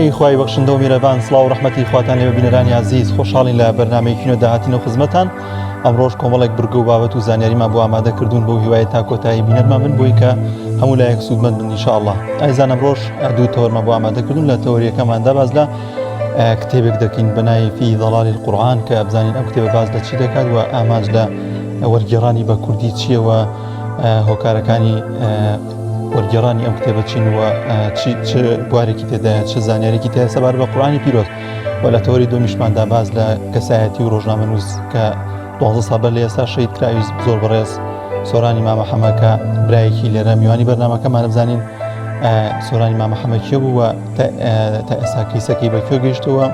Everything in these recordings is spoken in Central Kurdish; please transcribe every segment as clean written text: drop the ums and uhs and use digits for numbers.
بینایی خوای بەخشندە و میرەبان سڵاو و ڕەحمەتی خواتان لێوە بینەرانی عزیز خۆشحاڵین لە بەرنامەیەکینەوە داهاتینەوە خزمەتان ئەمڕۆژ کۆمەڵێک برگە و بابەت و زانیاریمان بۆ ئامادەکردوون بۆ هیوای تا کۆتایی بینەرمان بن بۆی کە هەموو لایەک سوودمەند بن ئینشاءالله. ئایزان ئەمڕۆژ دوو تەوەرمان بۆ ئامادەکردوون لە تەوەریەکەماندا باز لە کتێبێک دەکەین بەناوی فی ضەلال القورئان کە بزانین ئەم کتێبە باز لە چی دەکات و ئاماج لە وەرگێڕانی بە کوردی چییەوە، هۆکارەکانی وەرگێڕانی ئەم کتێبە چینەوە، چ بوارێکی تێدایە، چه زانیارێکی تێدایە سەبارەت بە قورئانی پیرۆز. و لە تەوەری دومیشماندا باز لە کەسایەتی و ڕۆژنامەنووس کە 12 ساڵ لە ئێستا شەید کراوی زۆر بەڕێز سۆرانی مامە حەمەکە برایەکی لێرە میوانی بەرنامەکەمان بزانین سۆرانی مامە حەمەکیە بوو و تا ئێستا کەیسەکەی بەکوێ گەیشتەوە،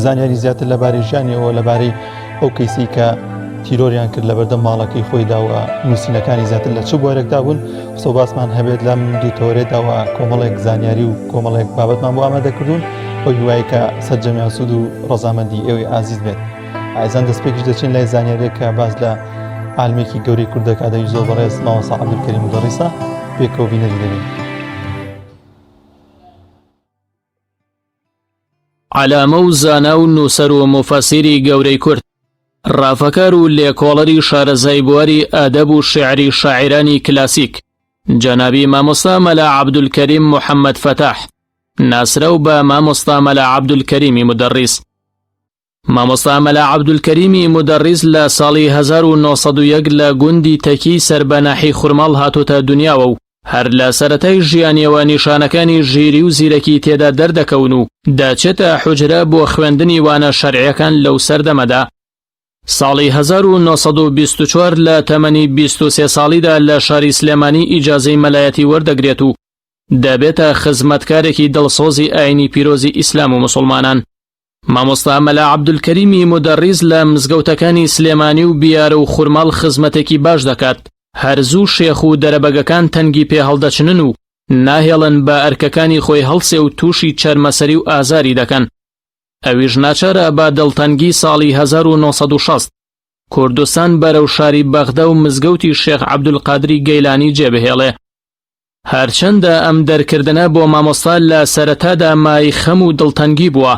زانیاری زیاتر لەبارەی ژیانیەوە لەبارەی ئەو کەیسی کە تیرۆریان کرد لە بەردەم ماڵەکەی خۆیدا و نووسینەکانی زیاتر لە چ بوارێکدا بوون. قسە و باسمان هەبێت لەم دوو تەوەرێتەوە کۆمەڵێک زانیاری و کۆمەڵێک بابەتمان بۆ ئامادەکردوون بۆ هیوای کە سەرجەمیان سوود و ڕەزامەندی ئێوەی عازیز بێت. ئایزان دەستپێکیش دەچین لای زانیاریێک کە باز لە عالمێکی گەورەی کوردەکە دەوی زۆر بەڕێز مامۆستا عەبدولکەریم مودەڕیسە پێکەوە بینەری دەبین. علامە و زانا و نووسەر و مفەسیری گەورەی کورد، ڕافەکار و لێکۆڵەری شارەزای بواری ئادەب و شێعری شاعیرانی کلاسیک جەنابی مامۆستا مەلا عەبدولکەریم محەممەد فەتاح، ناسرە و بە مامۆستا مەلا عەبدولکەریمی مودەڕیس. مامۆستا مەلا عەبدولکەریمی مودەڕیس لە ساڵی 1901 لە گوندی تەکی سەربەناحی خورماڵ هاتوتە دنیاوە و هەر لە سەرەتای ژیانیەوە نیشانەکانی ژیری و زیرەکی تێدا دەردەکەون و داچێتە حوجرە بۆ خوێندنی وانە شەرعیەکان لەو سەردەمەدا. ساڵی 1924 لە تەمەنی 23 ساڵیدا لە شاری سلێمانی ئیجازەی مەلایەتی وەردەگرێت و دەبێتە خزمەتکارێکی دڵسۆزی ئاینی پیرۆزی ئیسلام و مسلمانان. مامۆستا مەلا عەبدولکەریمی مودەڕیس لە مزگەوتەکانی سلێمانی و بیارە و خورماڵ خزمەتێکی باش دەکات. هەرزوو شێخ و دەرەبەگەکان تەنگی پێ هەڵدەچنن و ناهێڵن بە ئەرکەکانی خۆی هەڵسێ و تووشی چەرمەسەری و ئازاری دەکەن. ئەویش ناچارە بە دڵتەنگی ساڵی 1960 کوردستان بەرەو شاری بەغدە و مزگەوتی شێخ عەبدولقادری گەیلانی جێبهێڵێ. هەرچەندە ئەم دەرکردنە بۆ مامۆستا لە سەرەتادا مای خەم و دڵتەنگی بووە،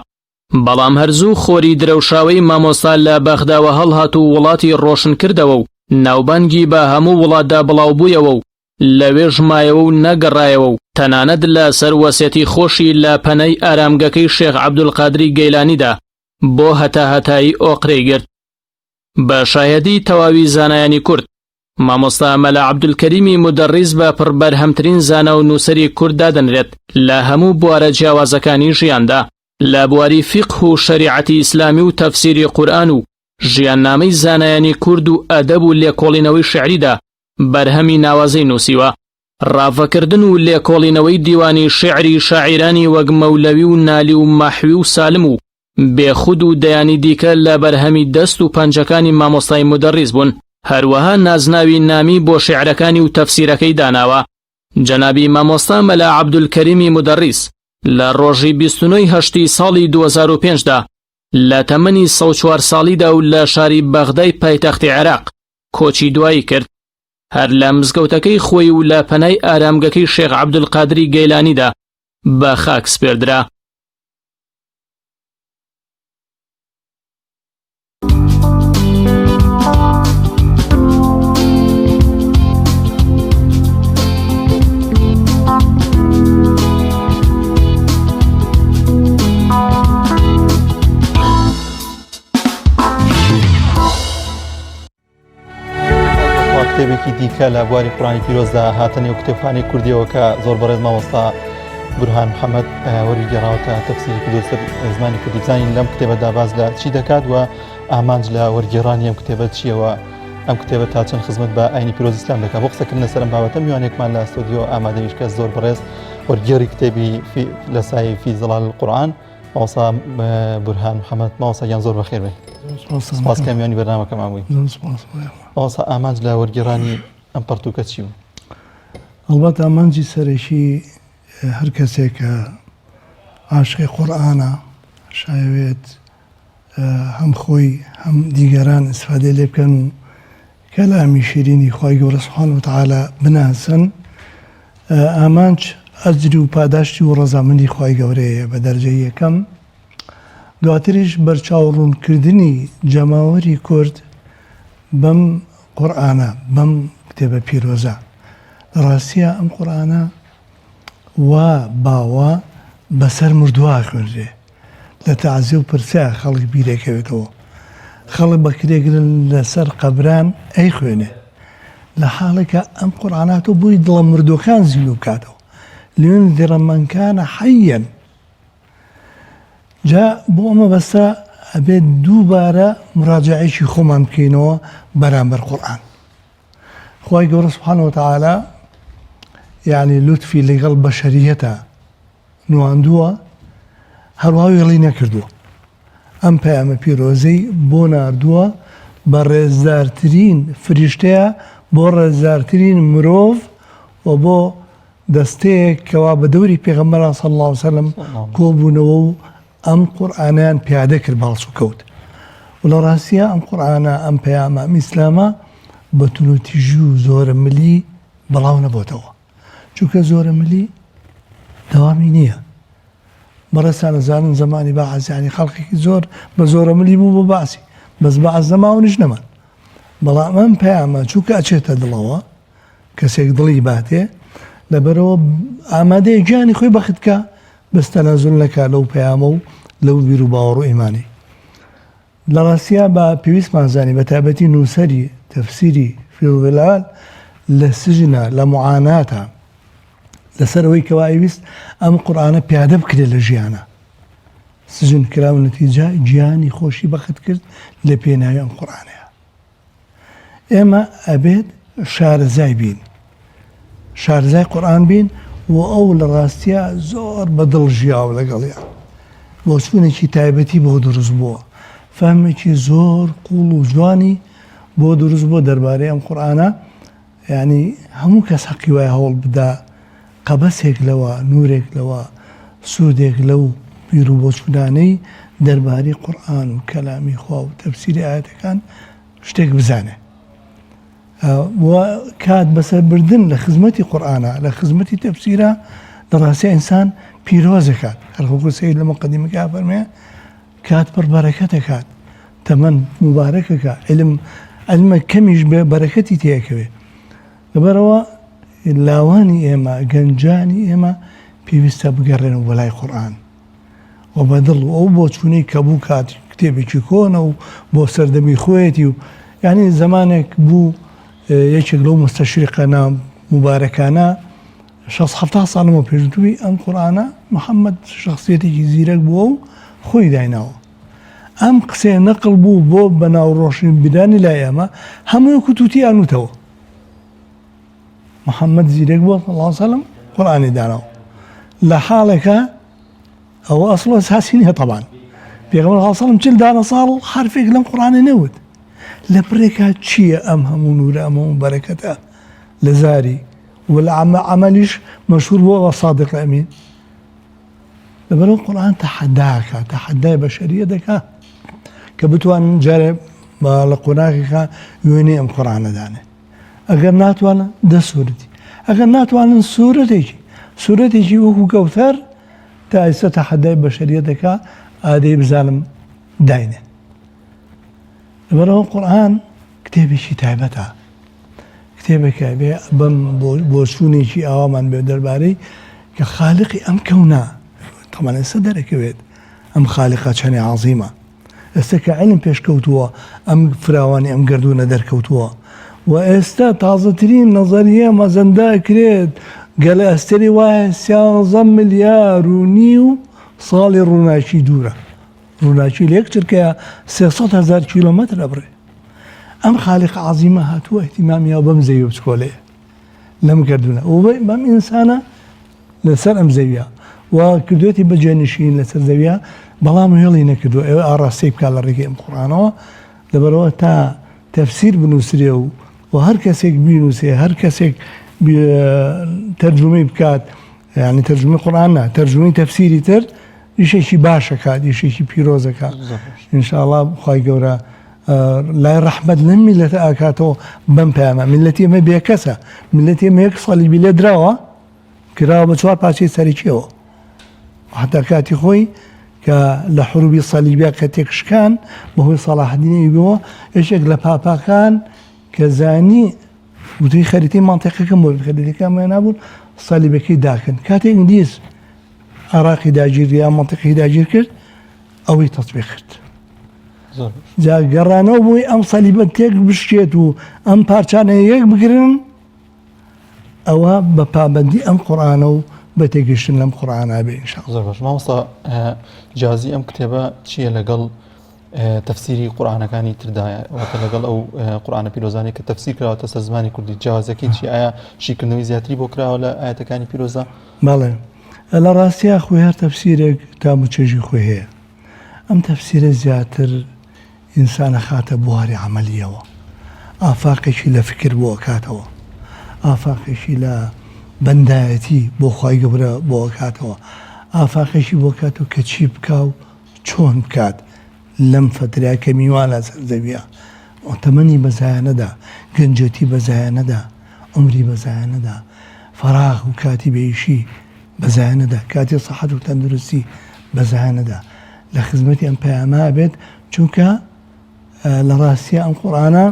بەڵام هەرزوو خۆری درەوشاوەی مامۆستا لە بەغداوە هەڵهات و وڵاتی ڕۆشن کردەوە و ناوبانگی بە هەموو وڵاتدا بڵاو بوویەوە و لەوێ ژمایەوە و نەگەڕایەوە و تەنانەت لە سەروەسێتی خۆشی لە پەنەی ئارامگەکەی شێخ عەبدولقادری گەیلانیدا بۆ هەتاهەتایی ئۆقرەی گرت. بە شایەدی تەواوی زانایانی کورد، مامۆستا مەلا عەبدولکەریمی مودەڕیس بە پڕبەرهەمترین زانا و نووسەری کورد دادەنرێت لە هەموو بوارە جیاوازەکانی ژیاندا، لە بواری فیقه و شەریعەتی ئیسلامی و تەفسیری قورئان و ژیاننامەی زانایانی کورد و ئەدەب و لێکۆڵینەوەی شێعریدا بەرهەمی ناوازەی نووسیوە. ڕافەکردن و لێکۆڵینەوەی دیوانی شێعری شاعیرانی وەک مەولەوی و نالی و مەحوی و سالم و بێخود و دەیانی دیکە لە بەرهەمی دەست و پەنجەکانی مامۆستای مودەڕیس بوون. هەروەها نازناوی نامی بۆ شێعرەکانی و تەفسیرەکەی داناوە. جەنابی مامۆستا مەلا عەبدولکەریمی مودەڕیس لە ڕۆژی 29 هەشتی ساڵی 2005دا لە تەمەنی 104 ساڵیدا و لە شاری بەغدای پایتەختی عێراق کۆچی دوایی کرد. هەر لە مزگەوتەکەی خۆی و لە پەنای ئارامگەکەی شێخ عەبدولقادری گەیلانیدا بە خاک سپێردرا. کتێبێکی دیکە لە بواری قورئانی پیرۆزدا هاتنی و کتێبخانەی کوردیەوە کە زۆر بەڕێز مامۆستا بورهان محەممەد وەرگێڕاوەتە تەفسیری کردو سەر زمانی کوردی. بزانین لەم کتێبەدا باز لە چی دەکات و ئامانج لە وەرگێڕانی ئەم کتێبە چیەوە، ئەم کتێبە تا چەند خزمەت بە ئاینی پیرۆزی ئیسلام دەکات. بۆ قسەکردنە سەر ئەم بابەتە میوانێکمان لە ئەستۆدیۆ ئامادەویش کە زۆر بەڕێز وەرگێڕی کتێبی لە سایەی فی ضەلال القورئان مامۆستا بورهان محەممەد. مامۆستا گیان زۆر بەخێر بێ. سپاس کە میوانی بەرنامەکەمان بووی. مامۆستا ئامانج لە وەرگێڕانی ئەم پەرتووکە چی بوو؟ ئەڵبەت ئامانجی سەرەکی هەر کەسێک کە عاشقی قورئانە شایەوێت هەم خۆی هەم دیگەران ئیسفادە لێ بکەن و کەلامی شیرینی خوای گەورە سوبحانەهو وتەعالا بناسن. ئامانج ئەجری و پاداشتی و ڕەزامەندی خوای گەورەیە بە دەرجەی یەکەم. دواتریش بەرچاوڕوونکردنی جەماوەری کورد بەم قورئانە، بەم کتێبە پیرۆزە. ڕاستیە ئەم قورئانە وا باوە بەسەر مردووە خوێنرێ، لە تەعزیە و پرسیە خەڵک بیرێکەوێتەوە، خەڵک بەکرێگرن لەسەر قەبران ئەی خوێنێ، لە حاڵێکە ئەم قورئاناتە بووی دڵە مردوەکان زیندوو بکاتەوە. لينذر من كان حيا. جا بۆ ئەمە بەسە ئەبێت دووبارە مراجعەیەکی خۆمان بکەینەوە بەرامبەر قورئان. خوای گەورە سوبحانە وتەعالا یعنی لوتفی لەگەڵ بەشەریەتە نواندووە، هەروەها وێڵی نەکردووە. ئەم پەیامە پیرۆزەی بۆ ناردووە بە ڕێزدارترین فریشتەیە بۆ ڕێزدارترین مرۆڤ و بۆ دەستەیەک کەوا بە دەوری پێغەمبەران صلی الله علیه وسلم کۆبوونەوە و ئەم قورئانیان پیادە کرد باڵچ و کەوت. و لە ڕاستیە ئەم قورئانە ئەم پەیامە ئەم ئیسلامە بە تونوتیژی و زۆرە ملی بەڵاو نەبووتەوە، چونکە زۆرە ملی دەوامی نییە. بەڕێستان ئەزانن زمانی بەعەز یعنی خەڵکێکی زۆر بە زۆرە ملی بوو بۆ باسی، بەس بەعەز نەماونیش نەمان. بەڵام ئەم پەیامە چونکە ئەچێتە دڵەوە، کەسێک دڵی باتێ لەبەرەوە ئامادەیە گیانی خۆی بەختکە بەستە نەزول نەکا لەو پەیامە و لەو بیر و باوەڕ و ئیمانی. لە ڕاستیە بە پێویستمان زانی بە تایبەتی نووسەری تەفسیری فیڵڤلال لە سژنە لە معاناتە لەسەرەوەی کەوا ئەویست ئەم قورئانە پیادە بکرێت لە ژیانە. سژن کرا و نەتیجە گیانی خۆشی بەخت کرد لە پێناوی ئەم قورئانەیە. ئێمە ئەبێت شارەزای بین، شارەزای قورئان بین و ئەو لە ڕاستیە زۆر بەدڵ ژیاوە لەگەڵیان، بۆ چوونێکی تایبەتی بۆ دروست بووە، فەهمێکی زۆر قوڵ و جوانی بۆ دروست بۆ دەربارەی ئەم قورئانە. یعنی هەموو کەس حەقی وایە هەوڵ بدا قەبەسێک لەوە، نورێک لەوە، سوودێک لەو بیر و بۆچوونانەی دەربارەی قورئان و کەلامی خوا و تەفسیری ئاەتەکان شتێک بزانێ. و کات بەسەر بردن لە خزمەتی قورئانە، لە خزمەتی تەفسیرە لە ڕاستیە ئینسان پیرۆزەکات. هەرخۆکو سەید لە مقەدیمەکە فەرمێ کات پڕ بەرەکەتەکات، تەمەن موبارەکەکە، علمە کەمیش بێ بەرەکەتی تێکەوێ. لەبەرەوە لاوانی ئێمە، گەنجانی ئێمە پێویستە بگەڕێنەوە بە لای قورئان و بەدڵ و ئەو بۆ چوونەی کە بوو کات کتێبێکی کۆنە و بۆ سەردەمی خۆیەتی و یعنی زمانێک بوو یەکێک لەو مستەشریقانە مبارەکانە 60-70 ساڵەوە پێشووی ئەم قورئانە محەممەد شخصیەتێکی زیرەک بووە و خۆی دایناوە. ئەم قسێ نەقڵ بوو بۆ بەناو ڕۆشن بدانی لای ئێمە هەموو کوتوتی ئانوتەوە. محەممەد زیرەک بووە صلی الله علیه وسلم قورئانی داناوە لە حاڵێکە ئەوە ئەسڵ ئەساسی نییە طەبعاً. پێغەمبەر صلی الله علیه وسلم 40 ساڵ حرفێک لەم قورئانە نەوت. لە پرێکا چییە ئەم هەموو نورە ئەم هەموو بەرەکەتە لە زاری و لە عەمەلیش مەشهور بووە صادق ئەمین. لەبەرەوە قورئان تەحەداکە، تەحەدای بەشەریە دەکا کە بتوانن جارێ لە قۆناغێکە وێنەی ئەم قورئانە دانێ. ئەگەر ناتوانن دە سوورەتی، ئەگەر ناتوانن سوورەتێکی وەکو کەوتەر تا ئێستا تەحەدای بەشەریە دەکا ئادەی بزانم داینێ. لەبەرەوە قورئان کتێبێکی تایبەتە، کتێبێکە بێ بەم بۆ چوونێکی ئاوامان بێ دەربارەی کە خالقی ئەم کەونە تەمان ئێستا دەرەکەوێت ئەم خالقە چەنێ عەزیمە. ئێستا کە عیلم پێشکەوتووە ئەم فراوانی ئەم گردوونە دەرکەوتووە و ئێستا تازەترین نەزەریە مەزەندە کرێت گەلە ئەستێری وایە 13 ملیار و نیو ساڵی ڕووناکی دوورە. ڕووناکی لە یەک چرکەیە 300,000 کیلۆمەتر ئەبڕێ. ئەم خالق عەزیمە هاتووە ئیحتیمامیە بەم زەویە بچکۆلەیە لەم گردوونە و بەم ئینسانە لەسەر ئەم زەویە و کردوێتی بەجێنشین لەسەر زەویە، بەڵام هێڵی نەکردووە. ئێوە ئاڕاستەی بکات لە ڕێگەی ئەم قورئانەوە. لەبەرەوە تا تەفسیر بنووسرێ و هەر کەسێک بینووسێ، هەر کەسێک تەرجمەی بکات، یعنی تەرجمەی قورئان نا، تەرجمەی تەفسیری تر ئیشێکی باشەکات، ئیشێکی پیرۆزەکات. ئینشاءڵڵا خوای گەورە لای ڕەحمەت لەم میلەتە ئاکاتەوە بەم پەیامە. میلەتی ئێمە بێکەسە، میلەتی ئێمە 1 ساڵی بێ لێ دراوە کراوە بە 4 پارچەی سەرکیەوە حتا کاتی خۆی کە لە حروبی سەلیبیا کە تێکشکان بەهۆی سەلاحەدینی بووە یەکێک لە پاپاکان کە زانی وتوی خەریتەی مانتیقەکەم بۆ خەریتەکەمیان نابوون سەلیبەکەی داکەن کاتێک ئینگلیز عێراقی داگیر یا مانتیقی داگیر کرد ئەوەی تەطبیق کرد جا گەڕانەوە بووی ئەم سەلیبە تێک بشکێت و ئەم پارچانە یەک بگرن ئەوە بە پابەندی ئەم قورئانە و بە تێگەشتن لەم قورئانە بێ ئینشاءالله. زۆر باش مامۆستا جیازی ئەم کتێبە چییە لەگەڵ تەفسیری قورئانەکانی تردایە واتە لەگەڵ ئەو قورئانە پیرۆزانی کە تەفسیر کراوەتە سەر زمانی کوردی جیازەکەی چی ئایا شیکردنەوەی زیاتری بۆ کراوە لە ئاەتەکانی پیرۆزە؟ بەڵێ لە ڕاستیە خۆی هەر تەفسیرێک تام و چێژی خۆی هەیە ئەم تەفسیرە زیاتر ئینسانە خاتە بواری عەمەلیەوە ئافاقێکی لە فکر بۆ ئەکاتەوە ئافاقێکی لە بەندایەتی بۆ خوای گەورە بۆ ئەکاتەوە ئافاقێکی بۆ کاتەوە کە چی بکا و چۆن بکات لەم فتریا کە میوان لە زەویە تەمەنی بەزایە نەدا گەنجەتی بەزایە نەدا عمری بەزایە نەدا فەراغ و کاتی بێئیشی بەزایە نەدا کاتی سەحەت و تەندروستی بەزایە نەدا لە خزمەتی ئەم پەیامە بێت چونکە لە ڕاستیە ئەم قورئانە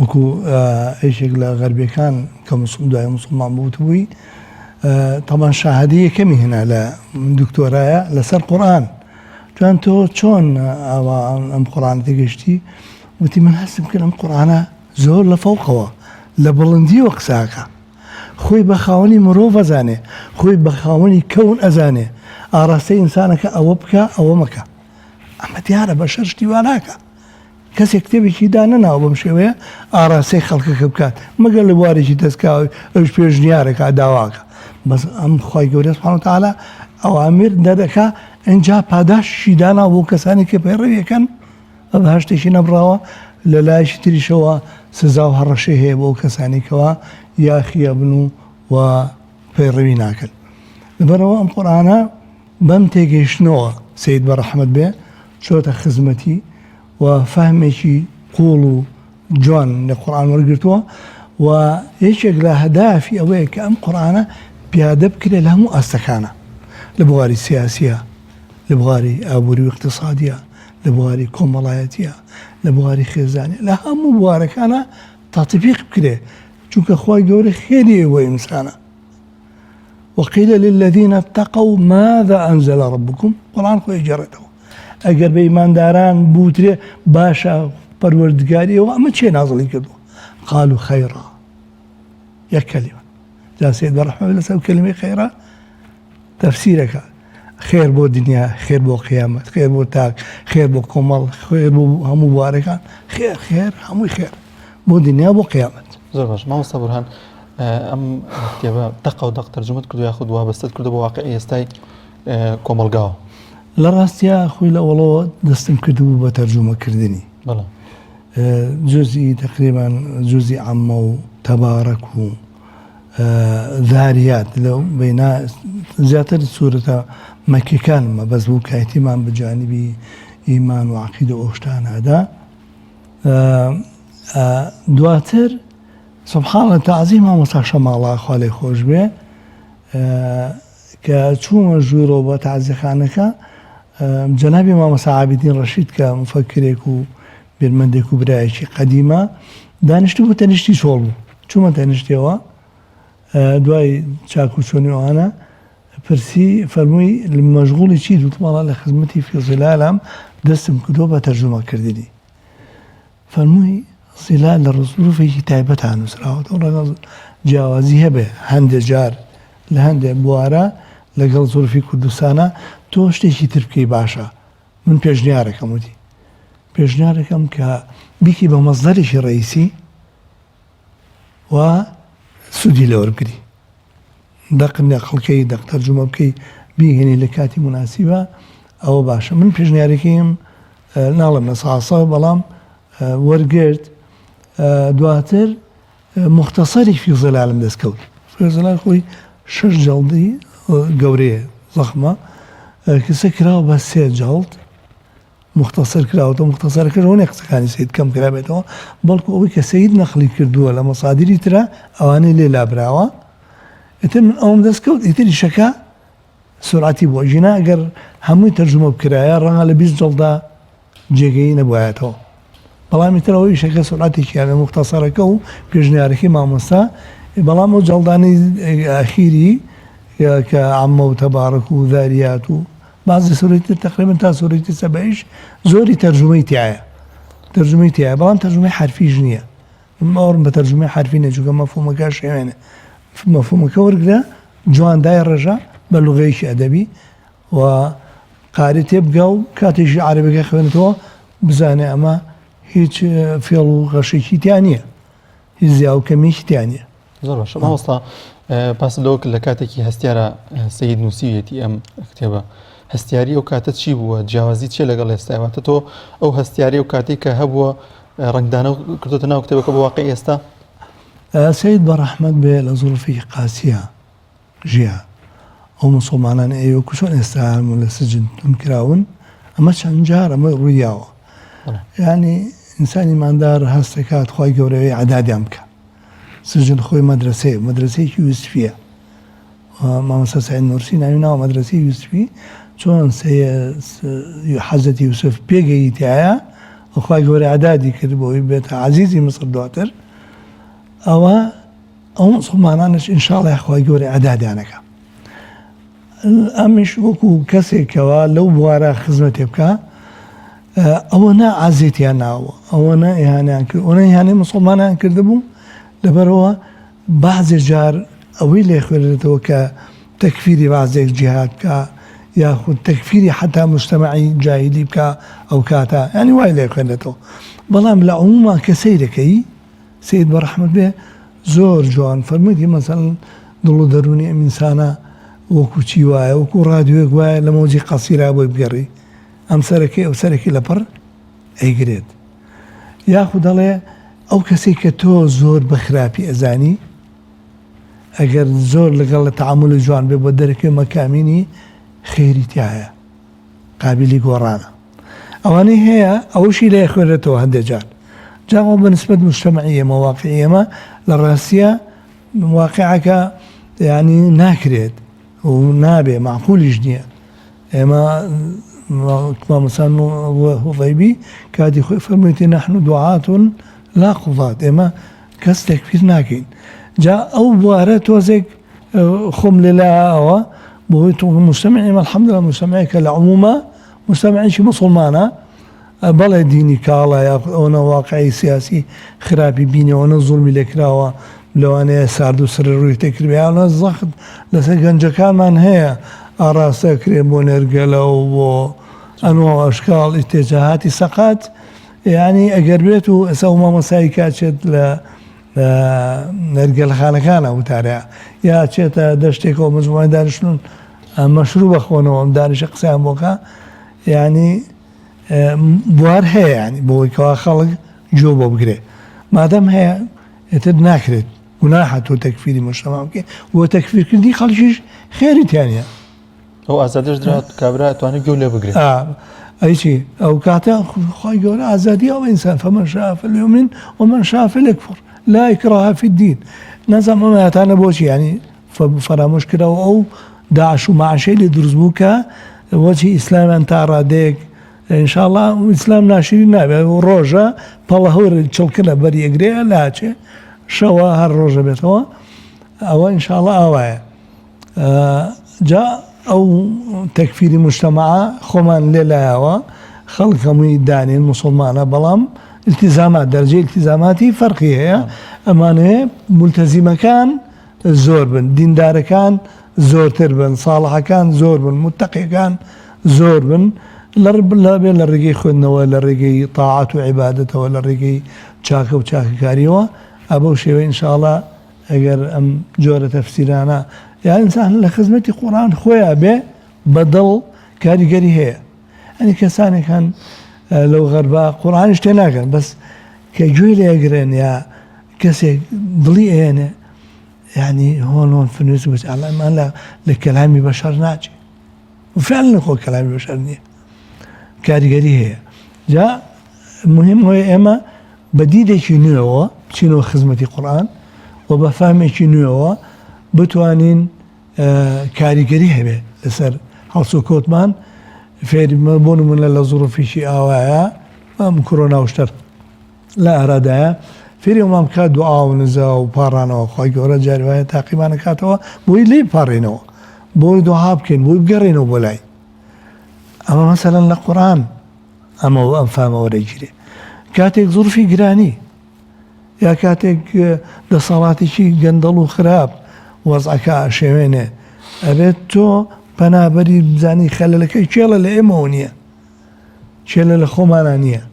وەکو ئێشێک لە غەربیەکان کە دوای موسڵمان بووتبووی تەمان شاهدی یەکەمی هێنا لە دکتۆرایە لەسەر قورئان توان تۆ چۆن ئەوە ئەم قورئانە تێگەشتی وتی من هەستم کرد ئەم قورئانە زۆر لە فەوقەوە لە بڵندیەوە قساکە خۆی بە خاوەنی مرۆڤ ئەزانێ خۆی بە خاوەنی کەون ئەزانێ ئاراستەی ئینسانەکە ئەوە بکە ئەوە مەکە ئەمە دیارە بەشەر شتی وا ناکە کەسێک کتێبێکی دا نەناوە بەم شێوەیە ئاراستەی خەڵکەکە بکات مەگەر لە بوارێکی دەستکاوی ئەوش پێشنیارێکا داواکە بەس ئەم خوای گەورە سوبحانە وتەعالا ئەوامر دەدەکا ئەنجا پاداشی دانا بۆ کەسانی کە پەیڕەویەکەن بە هەشتێکی نەبراوە لە لایشی تریشەوە سزا و هەڕەشەی هەیە بۆ کەسانی کەوا یاخیە بن و پەیڕەوی ناکەن لەبەرەوە ئەم قورئانە بەم تێگەیشتنەوە سەید بەڕەحمەت بێ چۆتە خزمەتی و فەهمێکی قوڵ و جوان لە قورئان وەرگرتووە و یەکێک لە هەدافی ئەوەیە کە ئەم قورئانە پیادە بکرێ لە هەموو ئاستەکانە لە بواری سیاسیە لە بواری ئابووری و اقتصادیە لە بواری کۆمەڵایەتیە لە بواری خێزانیە لە هەموو بوارەکانە تەطبیق بکرێ چونکە خوای گەورە خێری ئێوە ئینسانە وقيل للذين اتقوا ماذا أنزل ربكم قرآن خۆی جێڕێتەوە ئەگەر بە ئیمانداران بوترێ باشە پەروەردگاریەوە ئەمە چێ نازڵی کردووە قالوا خەیڕا یەک کەلیمە جا سەید بەڕەحمەت لەسەر کەلیمەی خەیڕا تەفسیرەکە خێر بۆ دنیا خێر بۆ قیامەت خێر بۆ تاک خێر بۆ کۆمەڵ خێر بۆ هەموو بوارەکان خێر هەمووی خێر بۆ دنیا بۆ قیامەت. زۆر باش مامۆستا بورهان ئەم کتێبە دەقە و دەق تەرجمەت کردو یاخود وابەستەت کردو بە واقعی ئێستای کۆمەڵگاوە لە ڕاستیە خۆی لە وەڵەوە دەستم کردبوو بە تەرجمەکردنی جزئی تقریبان جزئی عەمە و تەبارەک و ذاریات لەو بەینا زیاتر سوورەتە مەکیەکانمە بەس بوو کە ئیتیمان بە جانیبی ئیمان و عەقیدە ئەو شتانەدا دواتر سبحانە تەعزیم مامۆستا شەماڵە خوا لێی خۆش بێ کە چوومە ژوورەوە بە تەعزیەخانەکە جەنابی مامۆستا عابیدین ڕەشید کە مفەکرێک و بیرمەندێک و برایەکی قەدیمە دانیشتوو بۆ تەنیشتی چۆڵ بوو چوومە تەنیشتیەوە دوای چاک و چۆنی ئەوانە پرسی فەرمووی مەشغوڵی چی دوتماڵە لە خزمەتی فی ظلالام دەستم کردووە بە تەرجمەکردنی فەرمووی زیلال لە ڕزوروفێکی تایبەت هانووسراوەتەوە ڕەگەڵ جیاوازی هەبێ هەندێک جار لە هەندێک بوارە لەگەڵ زۆرفی کوردستانە تۆ شتێکی تر بکەی باشە من پێشنیارەکەم وتی پێشنیارەکەم کە بیکی بە مەزدەرێکی ڕئیسی و سوودی لەوە بگری دەقنە خەڵکەی دەق تەرجمە بکەی بیهێنی لە کاتی مناسیبە ئەوە باشە من پێشنیارەکەیم ناڵم لە ساسە بەڵام وەرگرت دواتر مختصری فی ظلالم دەستکەوت فی ظلال خۆی 6 جەڵدی گەورەیە زەخمە کەسە کراوە بە 3 جەڵد مختصر کراوەتەوە مختصرەکە ڕۆنێ قسەکانی سەید کەم کرابێتەوە بەڵکو ئەوەی کە سەید نەخلی کردووە لە مەسادیری ترە ئەوانەی لێ لابراوە ئیتر من ئەوم دەستکەوت ئیتری شەکە سرعتی بۆ ژینا ئەگەر هەمووی تەرجمە بکرایە ڕەنگە لە 20 جڵدا جێگەی نەبوایەتەوە بەڵام ئیترەوەی شەکە سرعتێکیانە مختصەرەکە و پێشنیارەکەی مامۆستا بەڵام ئەو جەڵدانەی ئاخیری کە عەمە و تەبارەک و ذاریات و بعضی سورەتی تقریبا تا سورەتی سەبەیش زۆری تەرجمەی تایە بەڵام تەرجمەی حرفیش نییە ئەوڕم بە تەرجمەی حرفی نەچووکە مەفهومەکە شێوێنە مەفهومەکە وەرگرە جواندای ڕێژە بە لوغەیەکی ئەدەبی و قاری تێبگا و کاتێکی عەرەبیەکە خوێنێتەوە بزانێ ئەمە هیچ فێڵ و غەشێکی تیان نییە هیچ زیا و کەمیەکی تیان نییە زۆر باشە مامۆستا باس لەوە لە کاتێکی هەستیارە سەید نووسیوێتی ئەم کتێبە هەستیاری ئەو کاتە چی بووە جیاوازی چێ لەگەڵ ئێستاواتە تۆ ئەو هەستیاری و کاتێک کە هەبووە ڕنگدانە کردوتە ناو کتێبەکە بە واقعی ئێستا سەید بەڕەحمەت بێ لە زوڵفی قاسیە ژیا ئەو موسڵمانان ئێوە چۆن ئێستا هەموو لە سجن تون کراون ئەمە چەند جار ئەمە ڕوویاوە یعنی ئینسانی ماندار هەست دەکات خی گەورەوەی عەدادیان بکە سجن خۆی مەدرسەیەکی یوسفیە مامۆستا سەعید نورسی ناوی ناوە مەدرسەی یوسفی چۆن حەزەتی یوسف پێگەیتایە خی گەورە عەدادی کرد بۆی بێتە عەزیزی مسر دواتر ئەوە ئەو مسڵمانانش ئینشاڵڵا خی گەورە عەدادیانەکە ئەمیش وەکو کەسێکەوە لەو بوارە خزمەتێ بکە ئەوە نا عەزێتیان ناوە ئەوە نە ئیهانیان کرد ئەوە ئیهانەی مسڵمانیان کردبوو لەبەرەوە بەعزێ جار ئەوەی لێ خوێنێتەوە کە تەکفیری بەعزێک جیهاد بکە یاخود تەکفیری حتا مجتەمەعی جاهیلی بکە ئەو کاتە ینی وای لێ خوێنێتەوە بەڵام لە عموما کە سەیرەکەی سید بەڕەحمەت بێ زۆر جوان فەرموویەتی مەسەڵەن دڵ و دەرونی ئەم ئینسانە وەکو چی وایە وەکو ڕادیۆیەک وایە لە مۆجی قەسیرا بۆی بگەڕی ئەم سەرەکەی ئەو سەرەکی لەپڕ ئەیگرێت یاخود دەڵێ ئەو کەسێک کە تۆ زۆر بە خراپی ئەزانی ئەگەر زۆر لەگەڵ لە تەعامل جوان بێ بۆ دەرەکەی مەکامینی خێری تایە قابلی گۆڕانە ئەوانەی هەیە ئەوشی لێ خوێنێتەوە هەندێک جار جاوە بەنسبەت مجتەمەعی ئێمە واقعی ئێمە لە ڕاستیە واقعەکە ینی ناکرێت و نابێ معقولیش نییە ئێمە مامۆستا هوڤەیبی کاتی خۆی فەرموویەتی نەحن دوعاتون لا قوضات ئێمە کەس تەکفیر ناکەین جا ئەو بوارە تۆزێک خۆم لێلایەوە بۆی تۆ مجتەمەعی ئێمە الحەمدولله مجتەمەعێکە لە عموما مجتەمەعێکی مسڵمانە بەڵێ دینی کاڵە یا ئەوەنە واقعی سیاسی خراپی بینەوەنە زوڵمی لێکراوە لەوانەیە سارد و سرە ڕووی تێکردیانە زەخت لەسەر گەنجەکانمان هەیە ئاراستەکرێ بۆ نێرگەلە و بۆ ئەنوە ئەشکاڵ ئیتێجاهاتی سەقات یعنی ئەگەر بێت و ئەسە و مامۆسایی کاچێت لە نەرگەلخانەکانە وتارەیە یا چێتە دەشتێکەوە مجموعی دانیشتون مەشروع بەخۆنەوە ئەم دانیشە قسەیان بۆکە یعنی بوار هەیە ینی بۆی کەوا خەڵک جۆ بۆ بگرێ مادەم هەیە ئێتر ناکرێت گوناحە تۆ تەکفیری مجتەماع بکەی بۆ تەکفیرکردنی خەڵکیش خێری تیانە ئەو ئازادیش درات کابرا توانێت گوێ لێ بگرێت ئەیچی ئەو کاتە خی گەورە ئازادی ئەو ئینسان فەمەن شاء فلیؤمن ومن شاء فلیکفر لا إکراه فی الدین نەزانم ئەمە هاتانە بۆچی ینی فەرامۆش کراوە ئەو داعش و مەعاشەی لێ دروست بوو کە وەچی ئیسلامیان تا ڕادەیەک ئینشاءڵڵا ئیسلام ناشری نابێت ڕۆژە پەڵە هەورە چڵکە لە بەری ئەگرێ لاچێ شەوە هەر ڕۆژە بێتەوە ئەوە ئینشاءڵڵا ئاوایە جا ئەو تەکفیری مجتەماع خۆمان لێلایەوە خەڵک هەمووی دانین موسڵمانە بەڵام التیزامات دەرجەی التیزاماتی فەرقی هەیە ئەمانەیە مولتەزیمەکان زۆر بن دیندارەکان زۆرتر بن ساڵحەکان زۆر بن متەقیەکان زۆر بن لەبێ لە ڕێگەی خوێندنەوە لە ڕێگەی تاعات و عیبادەتەوە لە ڕێگەی چاکە و چاکەکاریەوە ئەبەو شێوە ئینشاءڵڵا ئەگەر ئەم جۆرە تەفسیرانە یا ئینسان لە خزمەتی قورئان خۆیان بێ بەدڵ کاریگەری هەیە ئەنی کەسانێکان لەو غەربا قورئانیش تێ ناکەن بەس کە گوێی لێگرن یا کەسێک دڵی ئێنێ یعنی هۆن فنووس بچ ئەڵەمان لە کەلامی بەشەر ناچێ وفعلا خۆ کەلامی بەشەر نییە کاریگەری هەیە جا مهم هۆی ئێمە بە دیدێکی نوێەوە بچینەوە خزمەتی قورئان و بە فامێکی نوێەوە بتوانین کاریگەری هەبێ لەسەر هەڵسوکۆتمان فێری بۆ نمونە لە زوڕفیشی ئاوایە کۆرۆنا وشتر لە ئارادایە فێری ئەومان بکات دوعا و نزا و پاڕانەوە خۆی گەورە جاری وایە تاقیمان نکاتەوە بۆی لێ پاڕێنەوە بۆی دوعا بکەین بۆی بگەڕێنەوە بۆ لای ئەمە مەسەلەن لە قورئان ئەمە ئەم فامە وەرەگیرێ کاتێک زوڕفی گرانی یا کاتێک دەسەڵاتێکی گەندەڵ و خراپ وەزعەکە شێوێنێ ئەبێت تۆ پەنابەری بزانی خەلەلەکەی چێڵە لە ئێمەوە نییە چێلە لە خۆمانە نییە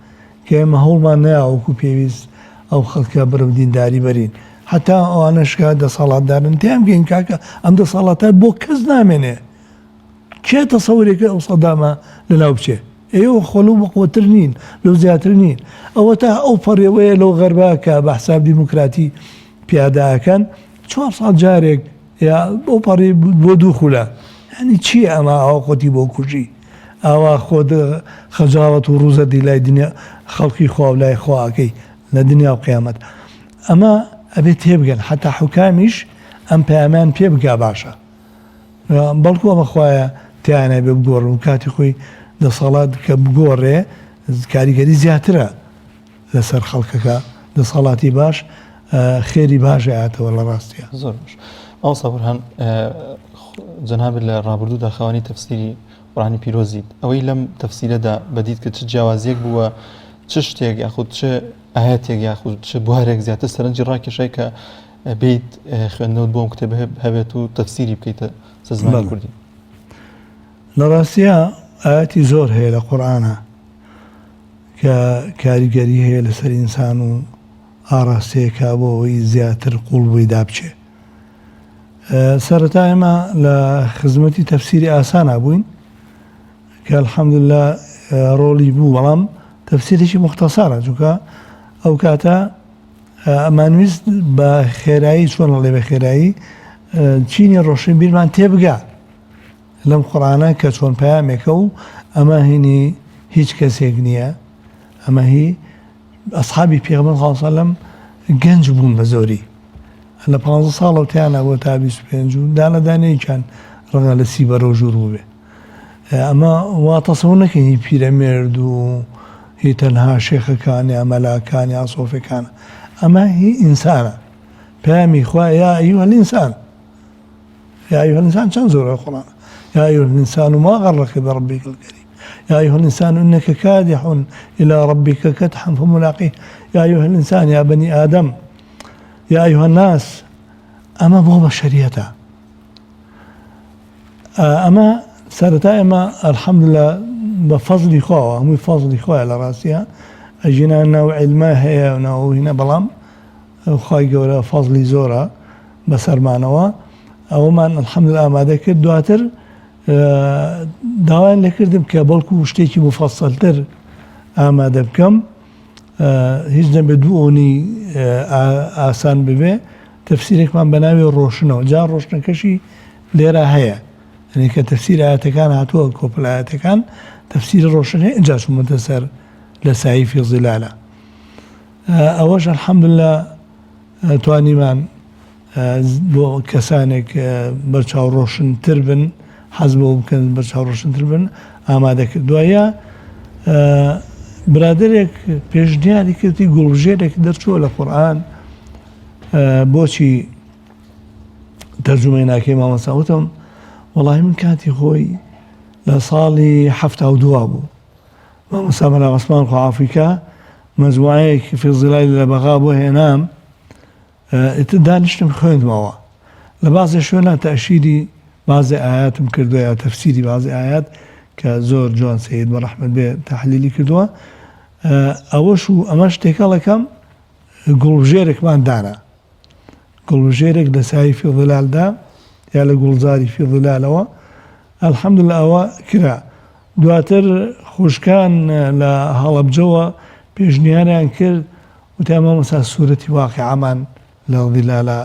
کە ئێمە هەوڵمان نایوەکو پێویست ئەو خەڵکە بەرەو دینداری بەرین حتا ئەوانەشکە دەسەڵاتدارن تیان گەین کاکە ئەم دەسەڵاتە بۆ کەس نامێنێ کێ تەسەورێکە ئەو سەدامە لەناو بچێ ئێوە خۆلو بەقوتر نین لەو زیاتر نین ئەوە تا ئەو پەڕێوەیە لەو غەربا کە بە حساب دیموکراتی پیاداکەن 400 جارێک یا ئەو پەڕێ بۆ دوو خولە ینی چی ئەمە ئەوە خۆتی بۆ کوژی ئاوا خۆ خەجاوەت و ڕوزە دی لای دنیا خەڵکی خوا و لای خواکەی لە دنیا و قیامەت ئەمە ئەبێت تێبگەن حتا حکامیش ئەم پەیامیان پێ بگا باشە بەڵکو ئەمە خوایە تیانە بێ بگۆڕن و کاتی خۆی دەسەڵات کە بگۆڕێ کاریگەری زیاترە لەسەر خەڵکەکە دەسەڵاتی باش خێری باش هاتەوە لە ڕاستیە زۆر باش ئەو سەبورهان جەنابێت لە ڕابردوودا خەوانی تەفسیری قورئانی پیرۆزیت ئەوەی لەم تەفسیرەدا بەدیت کە چ جیاوازیەک بووە چ شتێک یاخود چ ئاەتێک یاخود چ بوارێک زیاتر سەرنجی ڕاکێشای کە بیت خوێندنەوت بۆم کتێب هەبێت و تەفسیری بکەیتە زمانی کوردی لە ڕاستیە ئاەتی زۆر هەیە لە قورئانە کە کاریگەری هەیە لەسەر ئینسان و ئاڕاستەیەکە بۆ ئەوەی زیاتر قوڵ بووی دابچێ سەرەتا ئێمە لە خزمەتی تەفسیری ئاسانە بووین کە الحەمدوللا ڕۆڵی بوو بەڵام تەفسیرێکی مختصرە چونکە ئەو کاتە ئەمانویست بە خێرایی چۆن لەڵێ بە خێرایی چینی ڕۆشنبیرمان تێبگا لەم قورئانە کە چۆن پەیامێکە و ئەمە هینی هیچ کەسێک نییە ئەمە هی ئەسحابی پێغەمبەر صلی الله علیه و سەلەم گەنج بوون بە زۆری لە 15 ساڵەوە تیانە بۆ تا 25 و دانەدانەیەکیان ڕەنگە لە 30 بەرەو ژوور بوو بێ ئەمە وا تەسەوور نەکەین هی پیرەمێرد و هی تەنها شێخەکان یا مەلاکان یا سۆفەکانە ئەمە هی ئینسانە پەیامی خوا یا ئەیها الئینسان يا أيها الإنسان تنظر القرآن يا أيها الإنسان ما غرك بربك الكريم يا أيها الإنسان إنك كادح إلى ربك كدحا فملاقيه يا أيها الإنسان يا بني آدم يا أيها الناس أما بو بشريته أما سرتا أما الحمد لله بفضل إخوة هم فضل إخوة على راسها أجينا نوع علماء هي ونوع هنا بلام خواهي قولا فضل زورا بسر معنوا ئەومان الحەمدوللا ئامادە کرد دواتر داوایان لێ کردم کە بەڵکو شتێکی مفەسەڵتر ئامادە بکەم هیچ نەبێ دوو ئۆنی ئاسان ببێ تەفسیرێکمان بە ناوی ڕۆشنەوە جا ڕۆشنەکەشی لێرە هەیە یعنی کە تەفسیری ئاەتەکان هاتووە کۆپڵ ئاەتەکان تەفسیری ڕۆشن هەیە ئینجا چوومەتە سەر لە سایفی زیلالە ئەوەش الحەمدوللا توانیمان بۆ کەسانێک بەرچاو ڕۆشنتر بن حەز بۆ بکەن بەرچاو ڕۆشنتر بن ئامادە کرد دوایە برادێک پێشنیاری کردی گوڵبژێرێک دەرچووە لە قورئان بۆچی تەرجمەی ناکەی مامۆستا وتم وەڵاهی من کاتی خۆی لە ساڵی 72 بوو مامۆستا مەلا عوسمان خوا عافیکە مەجموعەیەکی فی ظیلالی لە بەغا بۆ هێنام دانیشتم خوێندمەوە لە بازێ شوێنە تەشیری بازێ ئاياتم کردووە یا تەفسیری بازێ ئايات کە زۆر جوان سەید بە ڕەحمەت بێ تەحلیلی کردووە ئەوەش و ئەمە شتێکەڵەکەم گوڵبژێرێکمان دانا گوڵبژێرێک لە سای فی ظلالدا یا لە گوڵزاری فی ظلالەوە الحەمدوللا ئەوە کرا دواتر خوشکان لە هەڵەبجەوە پێشنیاریان کرد وتیان مامۆستا سوورەتی واقیعەمان لە ظیلالە